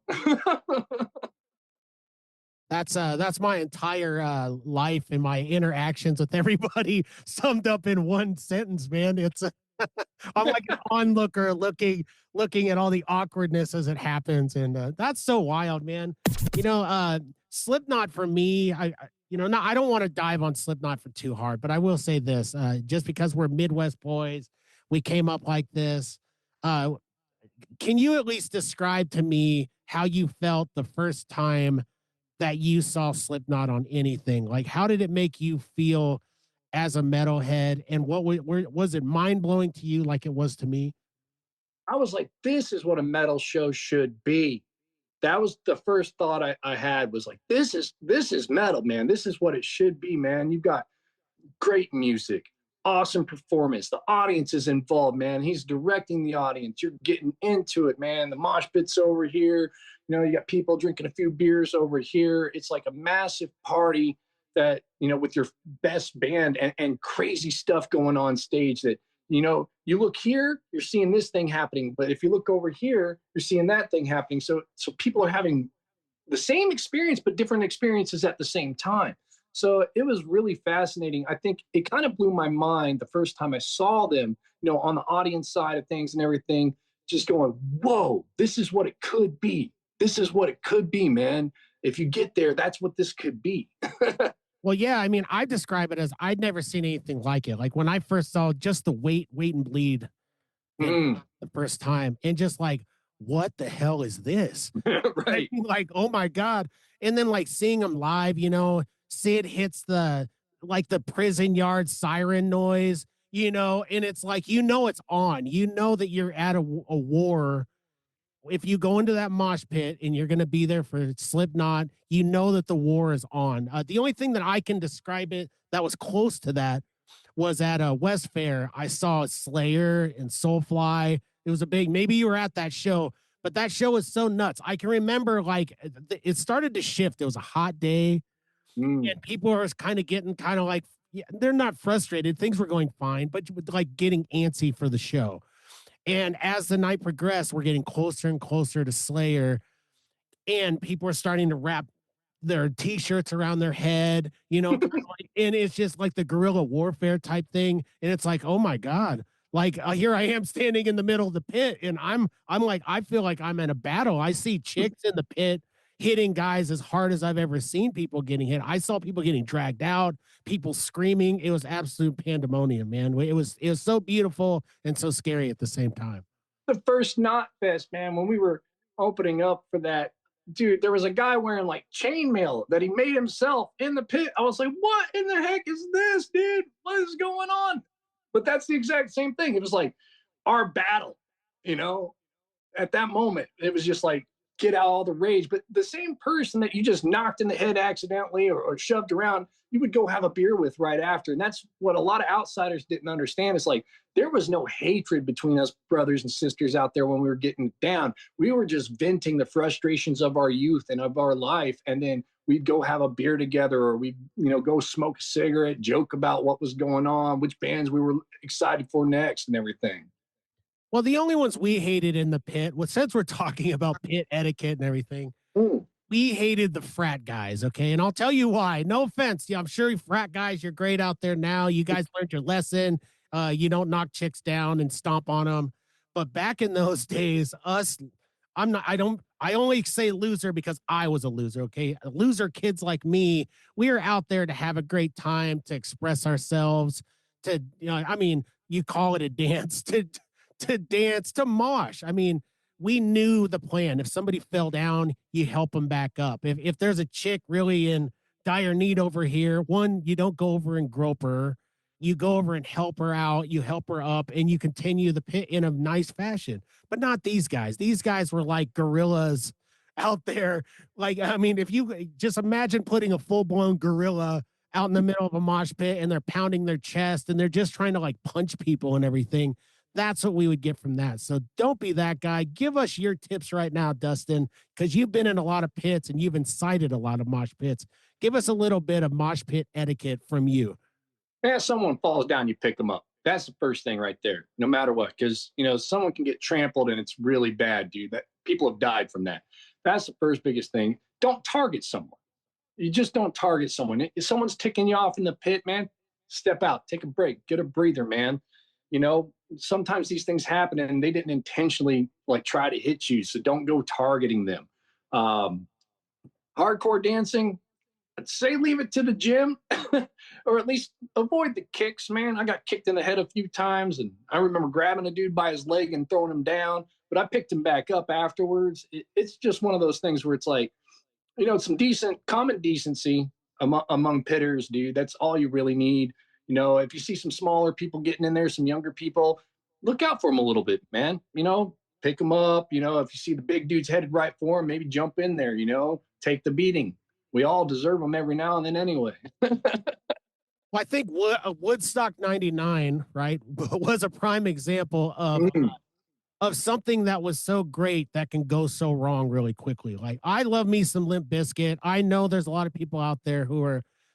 S3: That's my entire life and my interactions with everybody summed up in one sentence, man. It's I'm like an onlooker looking at all the awkwardness as it happens, and that's so wild, man. You know, Slipknot for me, I don't want to dive on Slipknot for too hard, but I will say this: just because we're Midwest boys, we came up like this. Can you at least describe to me how you felt the first time that you saw Slipknot on anything? Like, how did it make you feel as a metalhead? And what was it mind blowing to you like it was to me?
S4: I was like, this is what a metal show should be. That was the first thought I had was like, this is metal, man. This is what it should be, man. You've got great music, awesome performance. The audience is involved, man. He's directing the audience. You're getting into it, man. The mosh pit's over here. You know, you got people drinking a few beers over here. It's like a massive party that, you know, with your best band and crazy stuff going on stage that, you know, you look here, you're seeing this thing happening. But if you look over here, you're seeing that thing happening. So people are having the same experience, but different experiences at the same time. So it was really fascinating. I think it kind of blew my mind the first time I saw them, you know, on the audience side of things and everything, just going, whoa, this is what it could be. This is what it could be, man. If you get there, that's what this could be.
S3: Well, yeah, I mean, I describe it as I'd never seen anything like it. Like when I first saw just the Wait and Bleed the first time, and just like, what the hell is this?
S4: Right.
S3: Like, oh my God. And then like seeing them live, you know, Sid hits the prison yard siren noise, you know, and it's like, you know, it's on, you know, that you're at a war. If you go into that mosh pit and you're going to be there for Slipknot, you know that the war is on. The only thing that I can describe it that was close to that was at West Fair. I saw Slayer and Soulfly. It was a big, maybe you were at that show, But that show was so nuts. I can remember like it started to shift. It was a hot day,
S4: Mm.
S3: and people were kind of getting kind of like, yeah, they're not frustrated. Things were going fine, but like getting antsy for the show. And as the night progressed, we're getting closer and closer to Slayer, and people are starting to wrap their t-shirts around their head, and it's just like the guerrilla warfare type thing. And it's like, oh my God, like here I am standing in the middle of the pit, and I'm like, I feel like I'm in a battle. I see chicks in the pit hitting guys as hard as I've ever seen people getting hit. I saw people getting dragged out, people screaming. It was absolute pandemonium, man. It was so beautiful and so scary at the same time.
S4: The first Knot Fest, man, when we were opening up for that, dude, there was a guy wearing like chainmail that he made himself in the pit. I was like, what in the heck is this, dude? What is going on? But that's the exact same thing. It was like our battle, you know, at that moment. It was just like, get out all the rage. But the same person that you just knocked in the head accidentally or shoved around, you would go have a beer with right after. And that's what a lot of outsiders didn't understand. It's like there was no hatred between us brothers and sisters out there when we were getting down. We were just venting the frustrations of our youth and of our life. And then we'd go have a beer together, or we'd, go smoke a cigarette, joke about what was going on, which bands we were excited for next and everything.
S3: Well, the only ones we hated in the pit, well, since we're talking about pit etiquette and everything, we hated the frat guys, okay? And I'll tell you why. No offense. Yeah, I'm sure you frat guys, you're great out there now. You guys learned your lesson. You don't knock chicks down and stomp on them. But back in those days, I only say loser because I was a loser, okay? Loser kids like me, we are out there to have a great time, to express ourselves, you call it a dance, to dance, to mosh. I mean, we knew the plan. If somebody fell down, you help them back up. If there's a chick really in dire need over here, one, you don't go over and grope her. You go over and help her out. You help her up, and you continue the pit in a nice fashion. But not these guys. These guys were like gorillas out there. Like, I mean, if you just imagine putting a full-blown gorilla out in the middle of a mosh pit, and they're pounding their chest, and they're just trying to like punch people and everything. That's what we would get from that. So don't be that guy. Give us your tips right now, Dustin, because you've been in a lot of pits and you've incited a lot of mosh pits. Give us a little bit of mosh pit etiquette from you.
S4: Man, someone falls down, you pick them up. That's the first thing right there, no matter what. Because, someone can get trampled and it's really bad, dude. That people have died from that. That's the first biggest thing. Don't target someone. You just don't target someone. If someone's ticking you off in the pit, man, step out, take a break, get a breather, man. Sometimes these things happen and they didn't intentionally like try to hit you. So don't go targeting them. Hardcore dancing, I'd say leave it to the gym or at least avoid the kicks, man. I got kicked in the head a few times, and I remember grabbing a dude by his leg and throwing him down, but I picked him back up afterwards. It's just one of those things where it's like, some decent common decency among pitters, dude. That's all you really need. If you see some smaller people getting in there, some younger people, look out for them a little bit, man. Pick them up. If you see the big dudes headed right for them, maybe jump in there, take the beating. We all deserve them every now and then anyway.
S3: Well, I think Woodstock 99, right, was a prime example of something that was so great that can go so wrong really quickly. Like, I love me some Limp Bizkit. I know there's a lot of people out there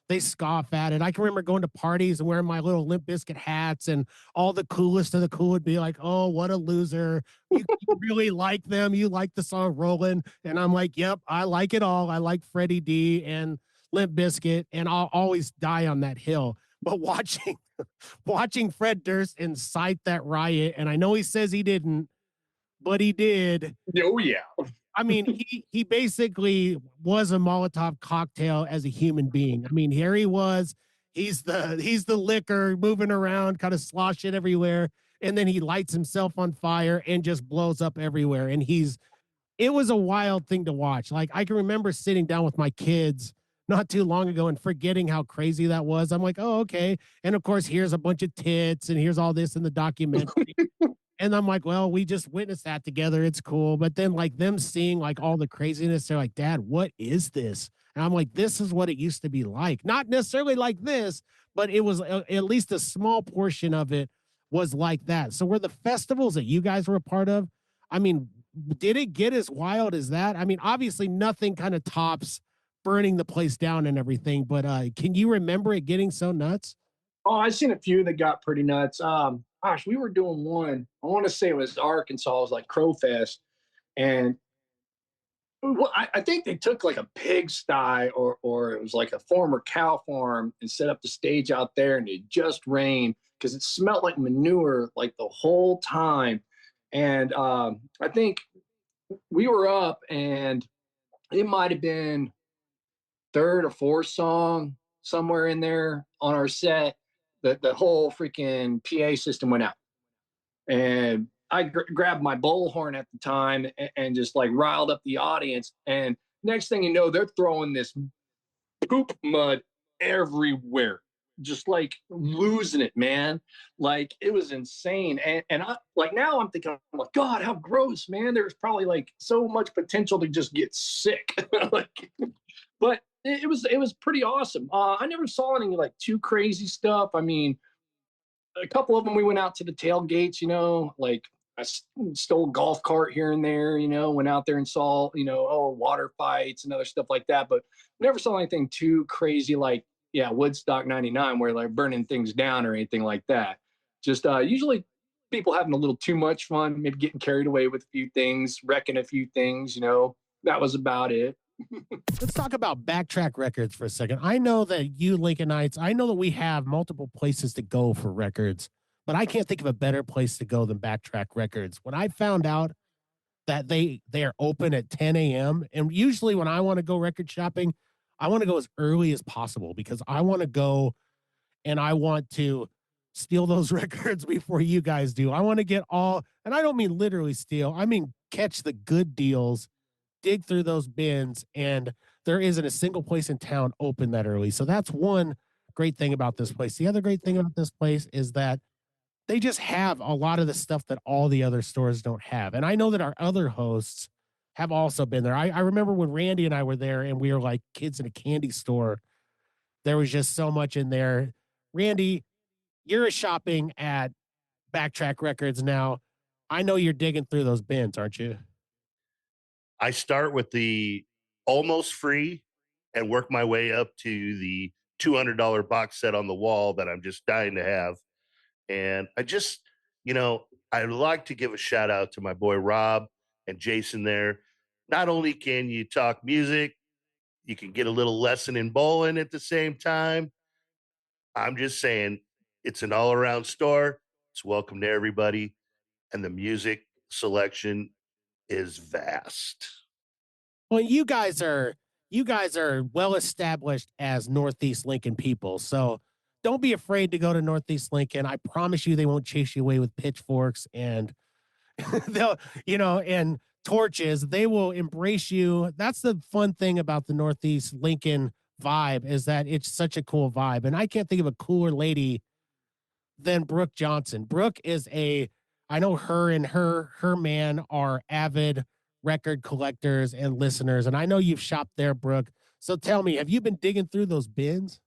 S3: they scoff at it. I can remember going to parties and wearing my little Limp Bizkit hats, and all the coolest of the cool would be like, oh, what a loser. You really like them. You like the song Rollin'. And I'm like, yep, I like it all. I like Freddie D and Limp Bizkit, and I'll always die on that hill. But watching Fred Durst incite that riot, and I know he says he didn't, but he did.
S4: Oh, yeah.
S3: I mean, he basically was a Molotov cocktail as a human being. I mean, here he was. He's the liquor moving around, kind of sloshing everywhere, and then he lights himself on fire and just blows up everywhere. And it was a wild thing to watch. Like, I can remember sitting down with my kids not too long ago and forgetting how crazy that was. I'm like, oh, okay. And of course, here's a bunch of tits, and here's all this in the documentary. And I'm like, well, we just witnessed that together. It's cool. But then like them seeing like all the craziness, they're like, Dad, what is this? And I'm like, this is what it used to be like. Not necessarily like this, but it was at least a small portion of it was like that. So were the festivals that you guys were a part of, I mean, did it get as wild as that? I mean, obviously nothing kind of tops burning the place down and everything, but can you remember it getting so nuts?
S4: Oh, I've seen a few that got pretty nuts. Gosh, we were doing one. I want to say it was Arkansas. It was like Crow Fest, and well, I think they took like a pigsty or it was like a former cow farm and set up the stage out there, and it just rained because it smelled like manure like the whole time. And I think we were up, and it might have been third or fourth song somewhere in there on our set that the whole freaking PA system went out. And I grabbed my bullhorn at the time and just like riled up the audience. And next thing you know, they're throwing this poop mud everywhere, just like losing it, man. Like it was insane. And I like now I'm thinking, I'm like, God, how gross, man. There's probably like so much potential to just get sick. Like, but it was pretty awesome. I never saw any like too crazy stuff. I mean, a couple of them we went out to the tailgates, you know, like I stole a golf cart here and there, you know, went out there and saw, you know, oh, water fights and other stuff like that, but never saw anything too crazy like, yeah, Woodstock 99 where they're burning things down or anything like that. Just usually people having a little too much fun, maybe getting carried away with a few things, wrecking a few things, you know, that was about it.
S3: Let's talk about Backtrack Records for a second. I know that you Lincolnites, I know that we have multiple places to go for records, but I can't think of a better place to go than Backtrack Records. When I found out that they are open at 10 a.m., and usually when I want to go record shopping, I want to go as early as possible because I want to go and I want to steal those records before you guys do. I want to get all, and I don't mean literally steal, I mean catch the good deals, dig through those bins, and there isn't a single place in town open that early. So that's one great thing about this place. The other great thing about this place is that they just have a lot of the stuff that all the other stores don't have. And I know that our other hosts have also been there. I remember when Randy and I were there and we were like kids in a candy store. There was just so much in there. Randy, you're shopping at Backtrack Records now. I know you're digging through those bins, aren't you?
S6: I start with the almost free and work my way up to the $200 box set on the wall that I'm just dying to have. And I just, you know, I'd like to give a shout out to my boy Rob and Jason there. Not only can you talk music, you can get a little lesson in bowling at the same time. I'm just saying it's an all around store. It's welcome to everybody. And the music selection is vast.
S3: Well, you guys are well established as Northeast Lincoln people. So don't be afraid to go to Northeast Lincoln. I promise you they won't chase you away with pitchforks and they'll, you know, and torches. They will embrace you. That's the fun thing about the Northeast Lincoln vibe is that it's such a cool vibe. And I can't think of a cooler lady than Brooke Johnson. Brooke is I know her and her man are avid record collectors and listeners. And I know you've shopped there, Brooke. So tell me, have you been digging through those bins?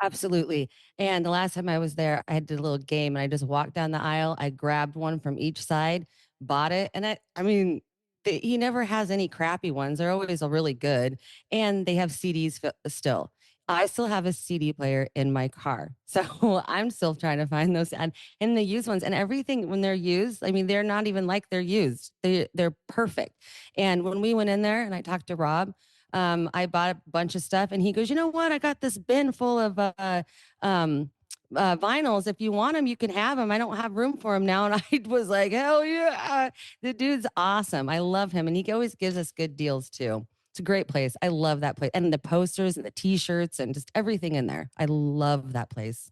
S7: Absolutely. And the last time I was there, I did a little game and I just walked down the aisle. I grabbed one from each side, bought it. And I mean, he never has any crappy ones. They're always really good. And they have CDs still. I still have a CD player in my car. So I'm still trying to find those and the used ones and everything when they're used. I mean, they're not even like they're used. They're perfect. And when we went in there and I talked to Rob, I bought a bunch of stuff and he goes, you know what? I got this bin full of vinyls. If you want them, you can have them. I don't have room for them now. And I was like, hell yeah. The dude's awesome. I love him. And he always gives us good deals too. It's a great place. I love that place. And the posters and the t-shirts and just everything in there. I love that place.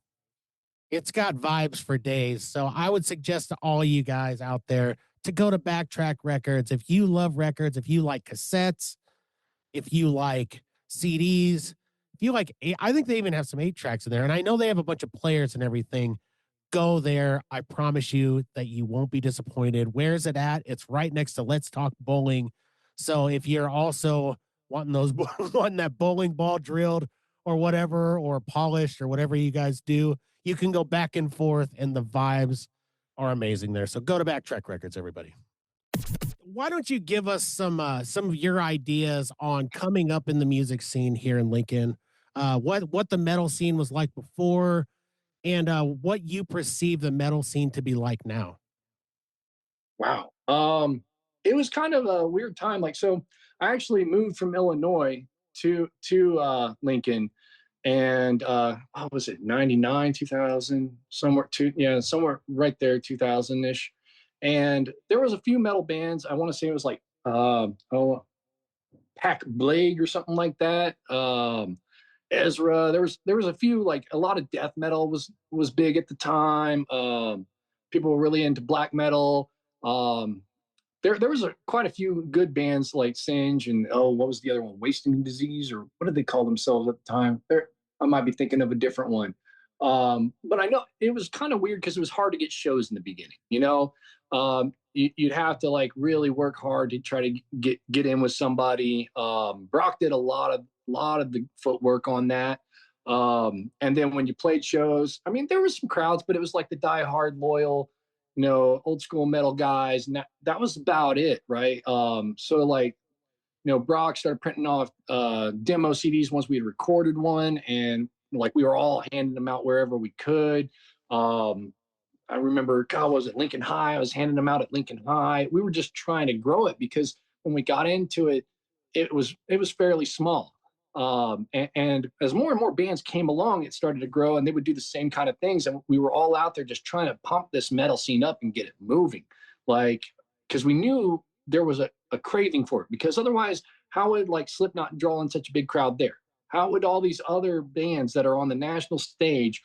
S3: It's got vibes for days. So I would suggest to all you guys out there to go to Backtrack Records. If you love records, if you like cassettes, if you like CDs, if you like, I think they even have some 8-tracks in there. And I know they have a bunch of players and everything. Go there. I promise you that you won't be disappointed. Where is it at? It's right next to Let's Talk Bowling. So if you're also wanting wanting that bowling ball drilled or whatever, or polished or whatever you guys do, you can go back and forth and the vibes are amazing there. So go to Backtrack Records, everybody. why don't you give us some of your ideas on coming up in the music scene here in Lincoln? What the metal scene was like before, and what you perceive the metal scene to be like now.
S4: Wow. It was kind of a weird time. Like, so I actually moved from Illinois to Lincoln, and what was it, 99, 2000, somewhere somewhere right there, 2000-ish. And there was a few metal bands. I want to say it was like Pack Blade or something like that. Ezra. There was a few, like a lot of death metal was big at the time. People were really into black metal. Um, there was quite a few good bands like Singe and, what was the other one? Wasting Disease, or what did they call themselves at the time? I might be thinking of a different one. But I know it was kind of weird because it was hard to get shows in the beginning. You'd have to like really work hard to try to get in with somebody. Brock did a lot of the footwork on that. And then when you played shows, I mean, there was some crowds, but it was like the diehard loyal, old school metal guys, and that was about it, right? So like, Brock started printing off demo CDs once we had recorded one, and like we were all handing them out wherever we could. I remember, God, was it Lincoln High? I was handing them out at Lincoln High. We were just trying to grow it because when we got into it, it was fairly small. And as more and more bands came along, it started to grow, and they would do the same kind of things. And we were all out there just trying to pump this metal scene up and get it moving. Like, because we knew there was a craving for it, because otherwise, how would like Slipknot draw in such a big crowd there? How would all these other bands that are on the national stage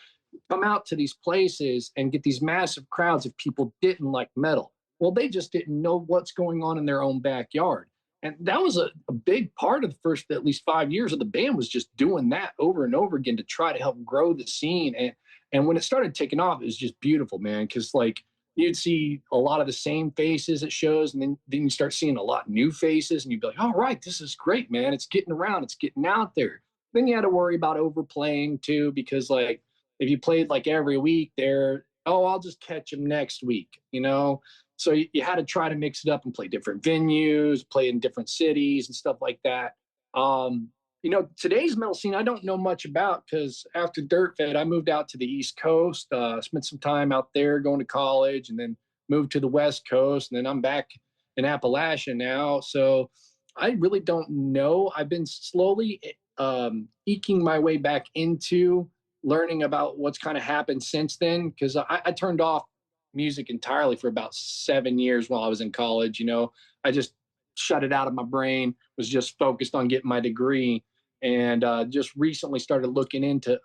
S4: come out to these places and get these massive crowds if people didn't like metal? Well, they just didn't know what's going on in their own backyard. And that was a big part of the first at least 5 years of the band, was just doing that over and over again to try to help grow the scene. And when it started taking off, it was just beautiful, man. Because like you'd see a lot of the same faces at shows, and then you start seeing a lot of new faces, and you'd be like, all right, this is great, man. It's getting around, it's getting out there. Then you had to worry about overplaying too, because like if you played like every week there, I'll just catch them next week, So you had to try to mix it up and play different venues, play in different cities and stuff like that. Today's metal scene, I don't know much about, because after Dirtfedd, I moved out to the East Coast, spent some time out there going to college, and then moved to the West Coast. And then I'm back in Appalachia now. So I really don't know. I've been slowly eking my way back into learning about what's kind of happened since then, because I turned off music entirely for about 7 years while I was in college. I just shut it out of my brain, was just focused on getting my degree, and just recently started looking into,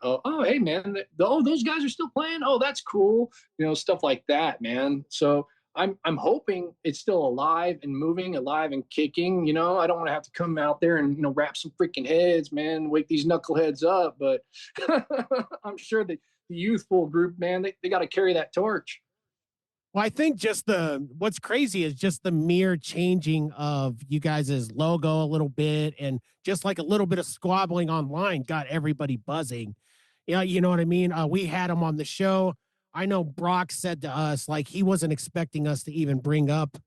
S4: hey man, those guys are still playing. Oh, that's cool. Stuff like that, man. So I'm hoping it's still alive and moving, alive and kicking. I don't want to have to come out there and wrap some freaking heads, man, wake these knuckleheads up. But I'm sure the youthful group, man, they got to carry that torch.
S3: Well, I think just what's crazy is just the mere changing of you guys' logo a little bit, and just like a little bit of squabbling online got everybody buzzing. Yeah, you know what I mean? We had him on the show. I know Brock said to us, like, he wasn't expecting us to even bring up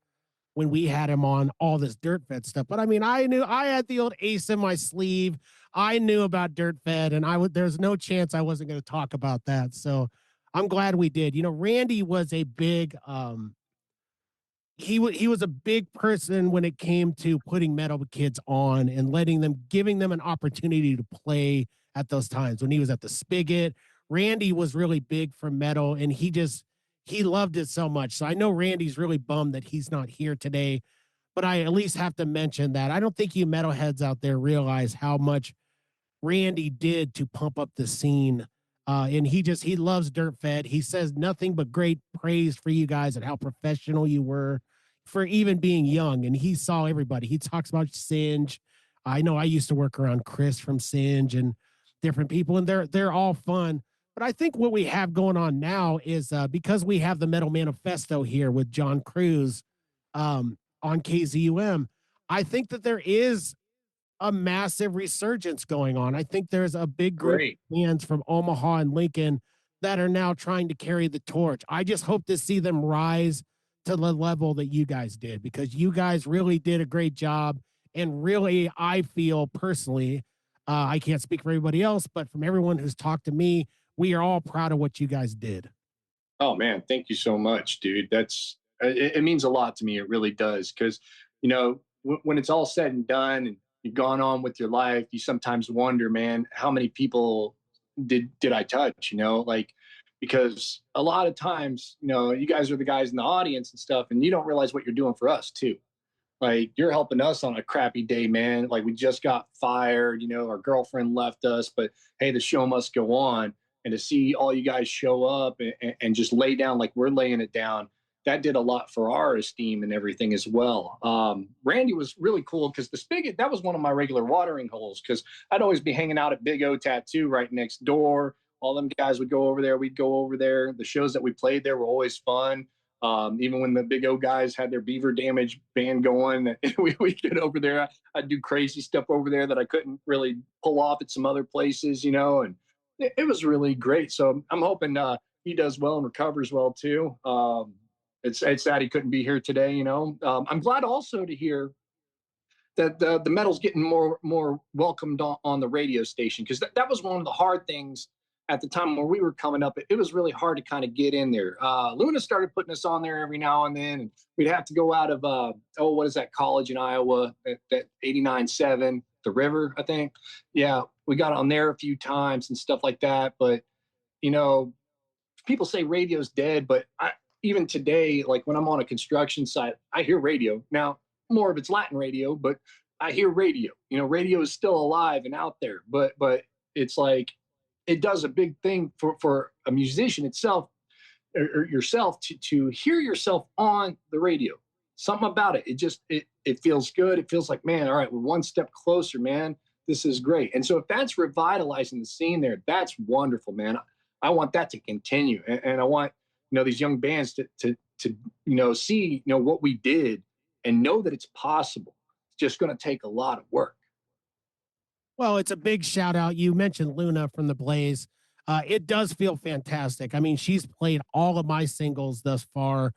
S3: when we had him on all this Dirtfedd stuff. But I mean, I knew I had the old ace in my sleeve. I knew about Dirtfedd, and there's no chance I wasn't going to talk about that. So I'm glad we did. Randy was a big, he was a big person when it came to putting metal kids on and giving them an opportunity to play at those times. When he was at the Spigot, Randy was really big for metal, and he loved it so much. So I know Randy's really bummed that he's not here today, but I at least have to mention that. I don't think you metalheads out there realize how much Randy did to pump up the scene. And he loves Dirtfedd. He says nothing but great praise for you guys and how professional you were for even being young. And he saw everybody. He talks about Singe. I know I used to work around Chris from Singe and different people, and they're all fun. But I think what we have going on now is because we have the Metal Manifesto here with John Cruz on KZUM, I think that there is a massive resurgence going on. I think there's a big group of fans from Omaha and Lincoln that are now trying to carry the torch. I just hope to see them rise to the level that you guys did, because you guys really did a great job. And really, I feel personally, I can't speak for everybody else, but from everyone who's talked to me, we are all proud of what you guys did.
S4: Oh man, thank you so much, dude. That's it means a lot to me. It really does, because when it's all said and done and you've gone on with your life, you sometimes wonder, man, how many people did I touch? Like, because a lot of times, you guys are the guys in the audience and stuff, and you don't realize what you're doing for us too. Like, you're helping us on a crappy day, man. Like, we just got fired, our girlfriend left us, but hey, the show must go on. And to see all you guys show up and just lay down like we're laying it down, that did a lot for our esteem and everything as well. Randy was really cool because the spigot, that was one of my regular watering holes, because I'd always be hanging out at Big O Tattoo right next door. All them guys would go over there. We'd go over there. The shows that we played there were always fun. Even when the Big O guys had their Beaver Damage band going, we'd get over there. I'd do crazy stuff over there that I couldn't really pull off at some other places, and it was really great. So I'm hoping he does well and recovers well too. It's sad he couldn't be here today. I'm glad also to hear that the metal's getting more welcomed on the radio station, because that was one of the hard things at the time when we were coming up. It was really hard to kind of get in there. Luna started putting us on there every now and then, and we'd have to go out of what is that college in Iowa, that 89.7, the River, I think. Yeah, we got on there a few times and stuff like that. But people say radio's dead, but even today, like when I'm on a construction site, I hear radio. Now, more of it's Latin radio, but I hear radio. Radio is still alive and out there, but it's like, it does a big thing for a musician itself, or yourself, to hear yourself on the radio. Something about it. It feels good. It feels like, man, all right, we're one step closer, man. This is great. And so if that's revitalizing the scene there, that's wonderful, man. I want that to continue. And I want, these young bands to see, what we did and know that it's possible. It's just going to take a lot of work.
S3: Well, it's a big shout out. You mentioned Luna from the Blaze. It does feel fantastic. I mean, she's played all of my singles thus far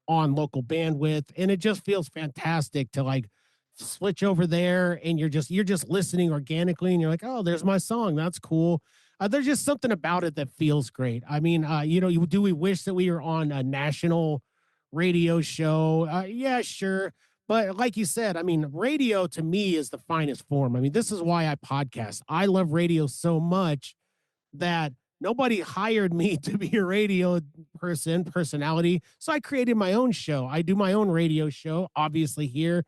S3: on local bandwidth, and it just feels fantastic to like switch over there and you're just listening organically, and you're like, oh, there's my song. That's cool. There's just something about it that feels great. I mean, do we wish that we were on a national radio show? Yeah, sure. But like you said, I mean, radio to me is the finest form. I mean, this is why I podcast. I love radio so much that nobody hired me to be a radio personality. So I created my own show. I do my own radio show, obviously here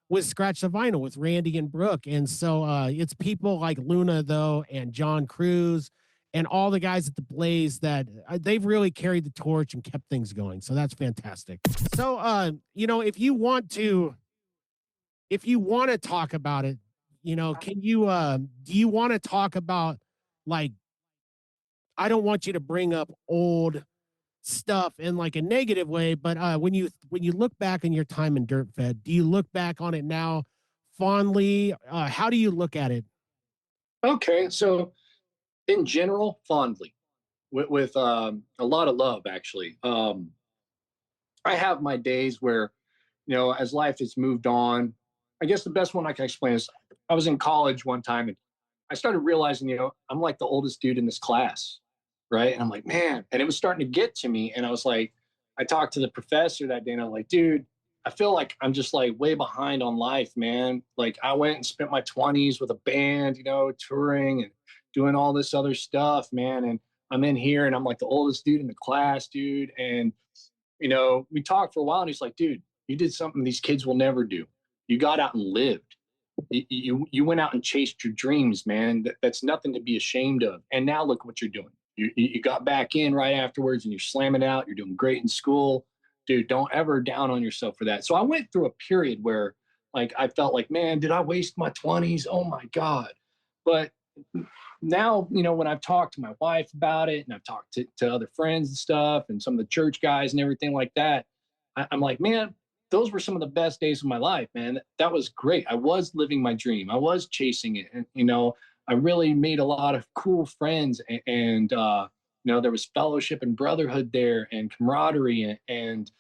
S3: with Scratch the Vinyl with Randy and Brooke. And so it's people like Luna, though, and John Cruz and all the guys at the Blaze that they've really carried the torch and kept things going. So that's fantastic. So, if you want to talk about it, can you, do you want to talk about, like, I don't want you to bring up old stuff in like a negative way, but when you look back on your time in Dirtfedd, do you look back on it now fondly? How do you look at it?
S4: Okay, so in general, fondly, with a lot of love, actually. I have my days where, as life has moved on, I guess the best one I can explain is I was in college one time and I started realizing, I'm like the oldest dude in this class, right? And I'm like, man, and it was starting to get to me. And I was like, I talked to the professor that day and I'm like, dude, I feel like I'm just like way behind on life, man. Like I went and spent my 20s with a band, touring and doing all this other stuff, man. And I'm in here and I'm like the oldest dude in the class, dude. And, we talked for a while and he's like, dude, you did something these kids will never do. You got out and lived. You went out and chased your dreams, man. That's nothing to be ashamed of. And now look what you're doing. You got back in right afterwards and you're slamming out. You're doing great in school. Dude, don't ever down on yourself for that. So I went through a period where like I felt like, man, did I waste my 20s? Oh my God. But now, when I've talked to my wife about it and I've talked to other friends and stuff and some of the church guys and everything like that, I'm like, man, those were some of the best days of my life, man. That was great. I was living my dream. I was chasing it. And, I really made a lot of cool friends and there was fellowship and brotherhood there and camaraderie and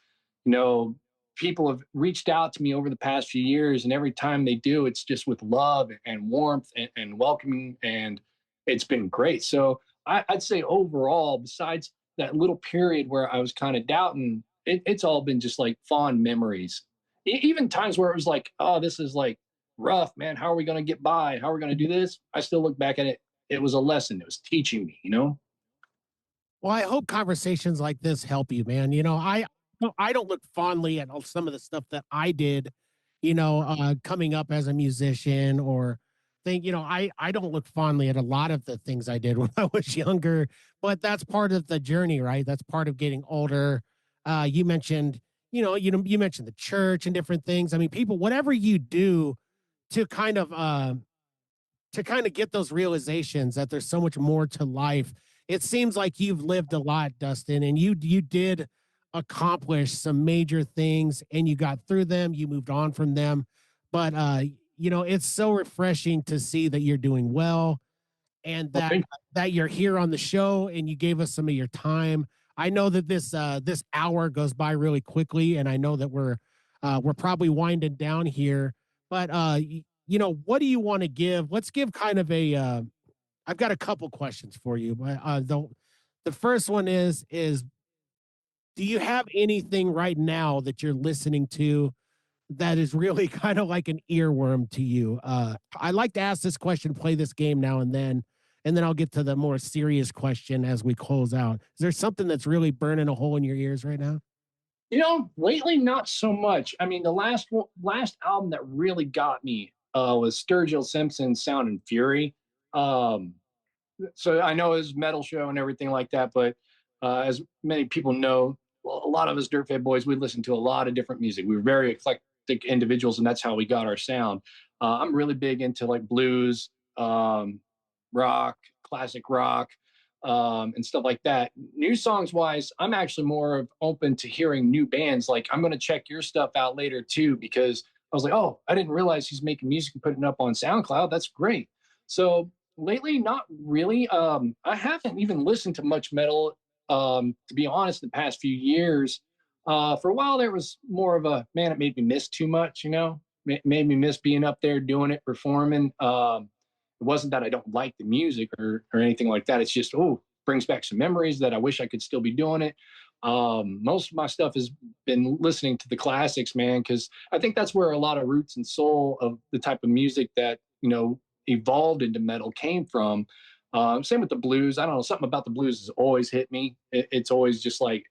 S4: you know, people have reached out to me over the past few years, and every time they do, it's just with love and warmth and welcoming, and it's been great. So I'd say overall, besides that little period where I was kind of doubting, it's all been just like fond memories. Even times where it was like, oh, this is like rough, man. How are we going to get by? How are we going to do this? I still look back at it. It was a lesson. It was teaching me, you know?
S3: Well, I hope conversations like this help you, man. I don't look fondly at some of the stuff that I did, coming up as a musician or I don't look fondly at a lot of the things I did when I was younger, but that's part of the journey, right? That's part of getting older. You mentioned, you mentioned the church and different things. I mean, people, whatever you do to kind of get those realizations that there's so much more to life. It seems like you've lived a lot, Dustin, and you did accomplish some major things and you got through them, you moved on from them. But it's so refreshing to see that you're doing well and
S4: Well,
S3: that you're here on the show and you gave us some of your time. I know that this hour goes by really quickly, and I know that we're probably winding down here. But what do you want to give? Let's give kind of a I've got a couple questions for you, but the first one is do you have anything right now that you're listening to that is really kind of like an earworm to you? I like to ask this question, play this game now and then I'll get to the more serious question as we close out. Is there something that's really burning a hole in your ears right now?
S4: Lately, not so much. I mean, the last album that really got me was Sturgill Simpson's Sound and Fury. Um, so I know his metal show and everything like that, but as many people know, well, a lot of us Dirtfedd boys, we listen to a lot of different music. We were very eclectic individuals, and that's how we got our sound. I'm really big into like blues, rock, classic rock, and stuff like that. New songs wise, I'm actually more of open to hearing new bands. Like I'm going to check your stuff out later too, because I was like, oh, I didn't realize he's making music and putting it up on SoundCloud. That's great. So lately, not really. I haven't even listened to much metal, to be honest, the past few years. For a while, there was more of a man, it made me miss too much, made me miss being up there doing it, performing. It wasn't that I don't like the music or anything like that. It's just, brings back some memories that I wish I could still be doing it. Most of my stuff has been listening to the classics, man, because I think that's where a lot of roots and soul of the type of music that, evolved into metal came from. Same with the blues. I don't know, something about the blues has always hit me. It's always just like,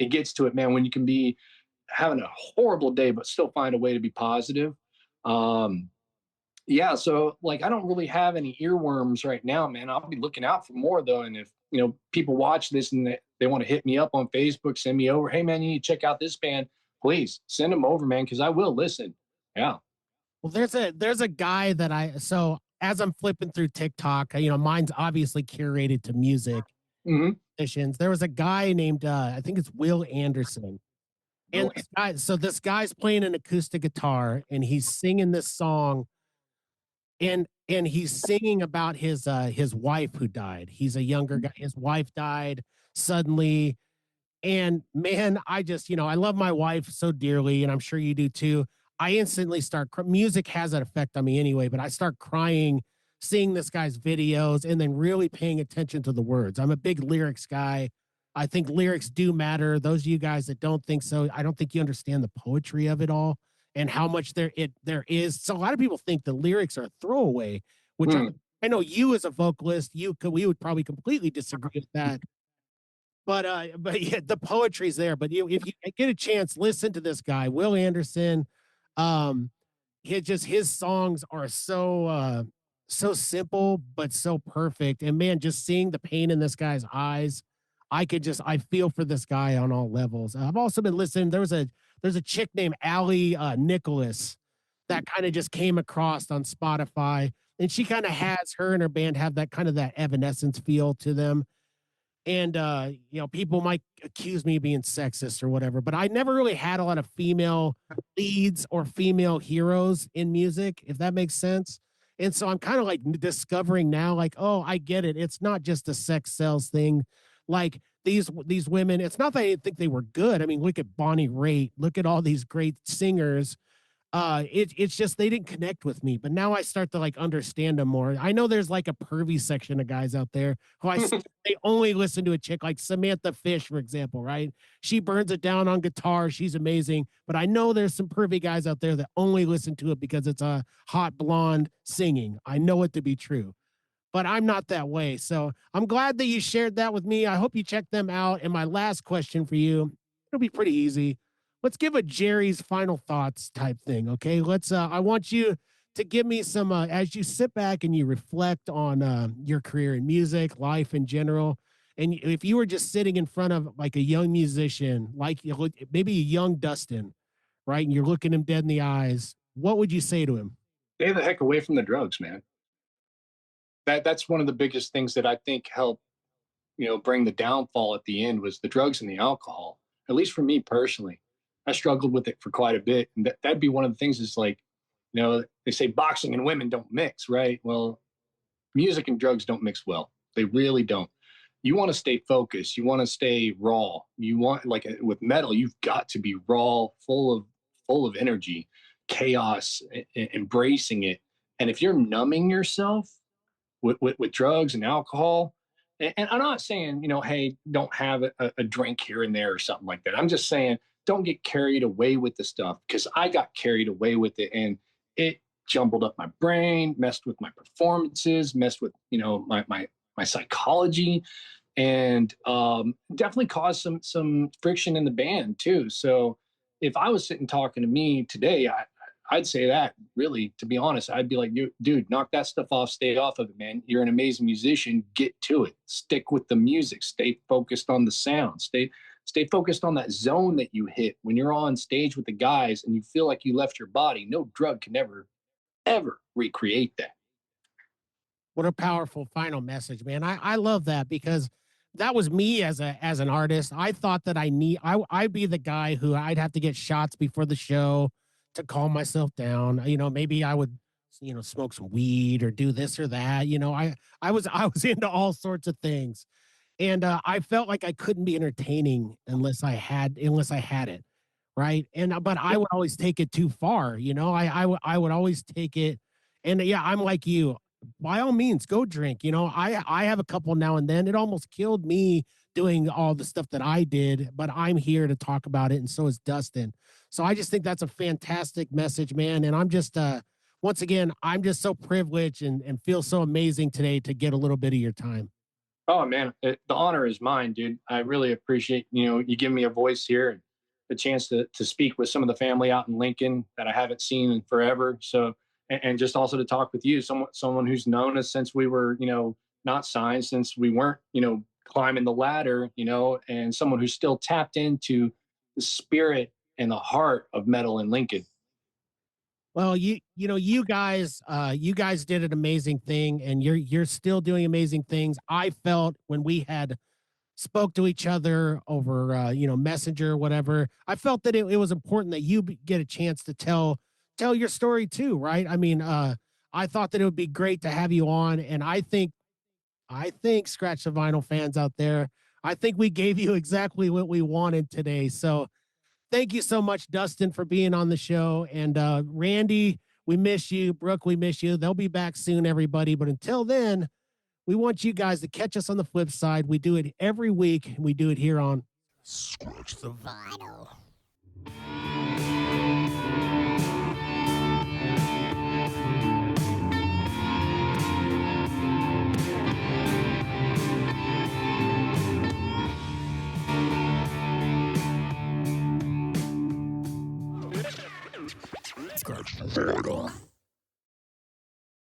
S4: it gets to it, man, when you can be having a horrible day, but still find a way to be positive. Yeah, so like I don't really have any earworms right now, man. I'll be looking out for more though. And if people watch this and they want to hit me up on Facebook, send me over, hey man, you need to check out this band, please send them over, man, because I will listen. Yeah.
S3: Well, there's a guy that so as I'm flipping through TikTok, mine's obviously curated to music
S4: Hmm.
S3: musicians. There was a guy named I think it's Will Anderson. And this guy's playing an acoustic guitar and he's singing this song and he's singing about his wife who died. He's a younger guy. His wife died suddenly. And man, I just, I love my wife so dearly, and I'm sure you do too. I instantly music has that effect on me anyway, but I start crying seeing this guy's videos and then really paying attention to the words. I'm a big lyrics guy. I think lyrics do matter. Those of you guys that don't think so, I don't think you understand the poetry of it all and how much there is. So a lot of people think the lyrics are a throwaway, which I know you as a vocalist, we would probably completely disagree with that. But yeah, the poetry's there. But if you get a chance, listen to this guy, Will Anderson. His songs are so so simple but so perfect. And man, just seeing the pain in this guy's eyes, I feel for this guy on all levels. I've also been listening. There's a chick named Allie Nicholas that kind of just came across on Spotify, and she kind of has her and her band have that kind of that Evanescence feel to them. And people might accuse me of being sexist or whatever, but I never really had a lot of female leads or female heroes in music, if that makes sense. And so I'm kind of like discovering now, like, oh, I get it. It's not just a sex sells thing. Like these women, it's not that I didn't think they were good. I mean, look at Bonnie Raitt, look at all these great singers. It's just they didn't connect with me, but now I start to like understand them more. I know there's like a pervy section of guys out there who they only listen to a chick like Samantha Fish, for example, right? She burns it down on guitar, she's amazing, but I know there's some pervy guys out there that only listen to it because it's a hot blonde singing. I know it to be true, but I'm not that way. So I'm glad that you shared that with me. I hope you check them out. And my last question for you, it'll be pretty easy. Let's give a Jerry's final thoughts type thing. Okay. I want you to give me some, as you sit back and you reflect on your career in music, life in general. And if you were just sitting in front of like a young musician, like maybe a young Dustin, right? And you're looking him dead in the eyes, what would you say to him?
S4: Stay the heck away from the drugs, man. That's one of the biggest things that I think helped, bring the downfall at the end was the drugs and the alcohol. At least for me personally, I struggled with it for quite a bit. And that'd be one of the things is like, they say boxing and women don't mix, right? Well, music and drugs don't mix well. They really don't. You want to stay focused. You want to stay raw. You want, like with metal, you've got to be raw, full of energy, chaos, embracing it. And if you're numbing yourself with drugs and alcohol, and I'm not saying, hey, don't have a drink here and there or something like that. I'm just saying, don't get carried away with the stuff, because I got carried away with it and it jumbled up my brain, messed with my performances, messed with, my psychology, and definitely caused some friction in the band too. So if I was sitting talking to me today, I'd say that really, to be honest, I'd be like, dude, knock that stuff off, stay off of it, man. You're an amazing musician. Get to it. Stick with the music. Stay focused on the sound. Stay focused on that zone that you hit when you're on stage with the guys and you feel like you left your body. No drug can ever recreate that.
S3: What a powerful final message, man. I love that, because that was me as an artist. I thought that I'd be the guy who I'd have to get shots before the show to calm myself down. Maybe I would, smoke some weed or do this or that. I was into all sorts of things. And I felt like I couldn't be entertaining unless I had it. Right. But I would always take it too far. I would always take it. And yeah, I'm like you. By all means, go drink. I have a couple now and then. It almost killed me doing all the stuff that I did, but I'm here to talk about it. And so is Dustin. So I just think that's a fantastic message, man. And I'm just, once again, I'm just so privileged and feel so amazing today to get a little bit of your time.
S4: Oh man, the honor is mine, dude. I really appreciate, you giving me a voice here and the chance to speak with some of the family out in Lincoln that I haven't seen in forever. So, and just also to talk with you, someone who's known us since we were, not signed, since we weren't, climbing the ladder, and someone who's still tapped into the spirit and the heart of metal in Lincoln.
S3: Well, you guys did an amazing thing, and you're still doing amazing things. I felt when we had spoke to each other over Messenger or whatever, I felt that it was important that you get a chance to tell your story too, right? I mean, I thought that it would be great to have you on, and I think Scratch the Vinyl fans out there, I think we gave you exactly what we wanted today. So thank you so much, Dustin, for being on the show. And Randy, we miss you. Brooke, we miss you. They'll be back soon, everybody. But until then, we want you guys to catch us on the flip side. We do it every week. We do it here on
S2: Scratch the Vinyl. Scratch the Vinyl.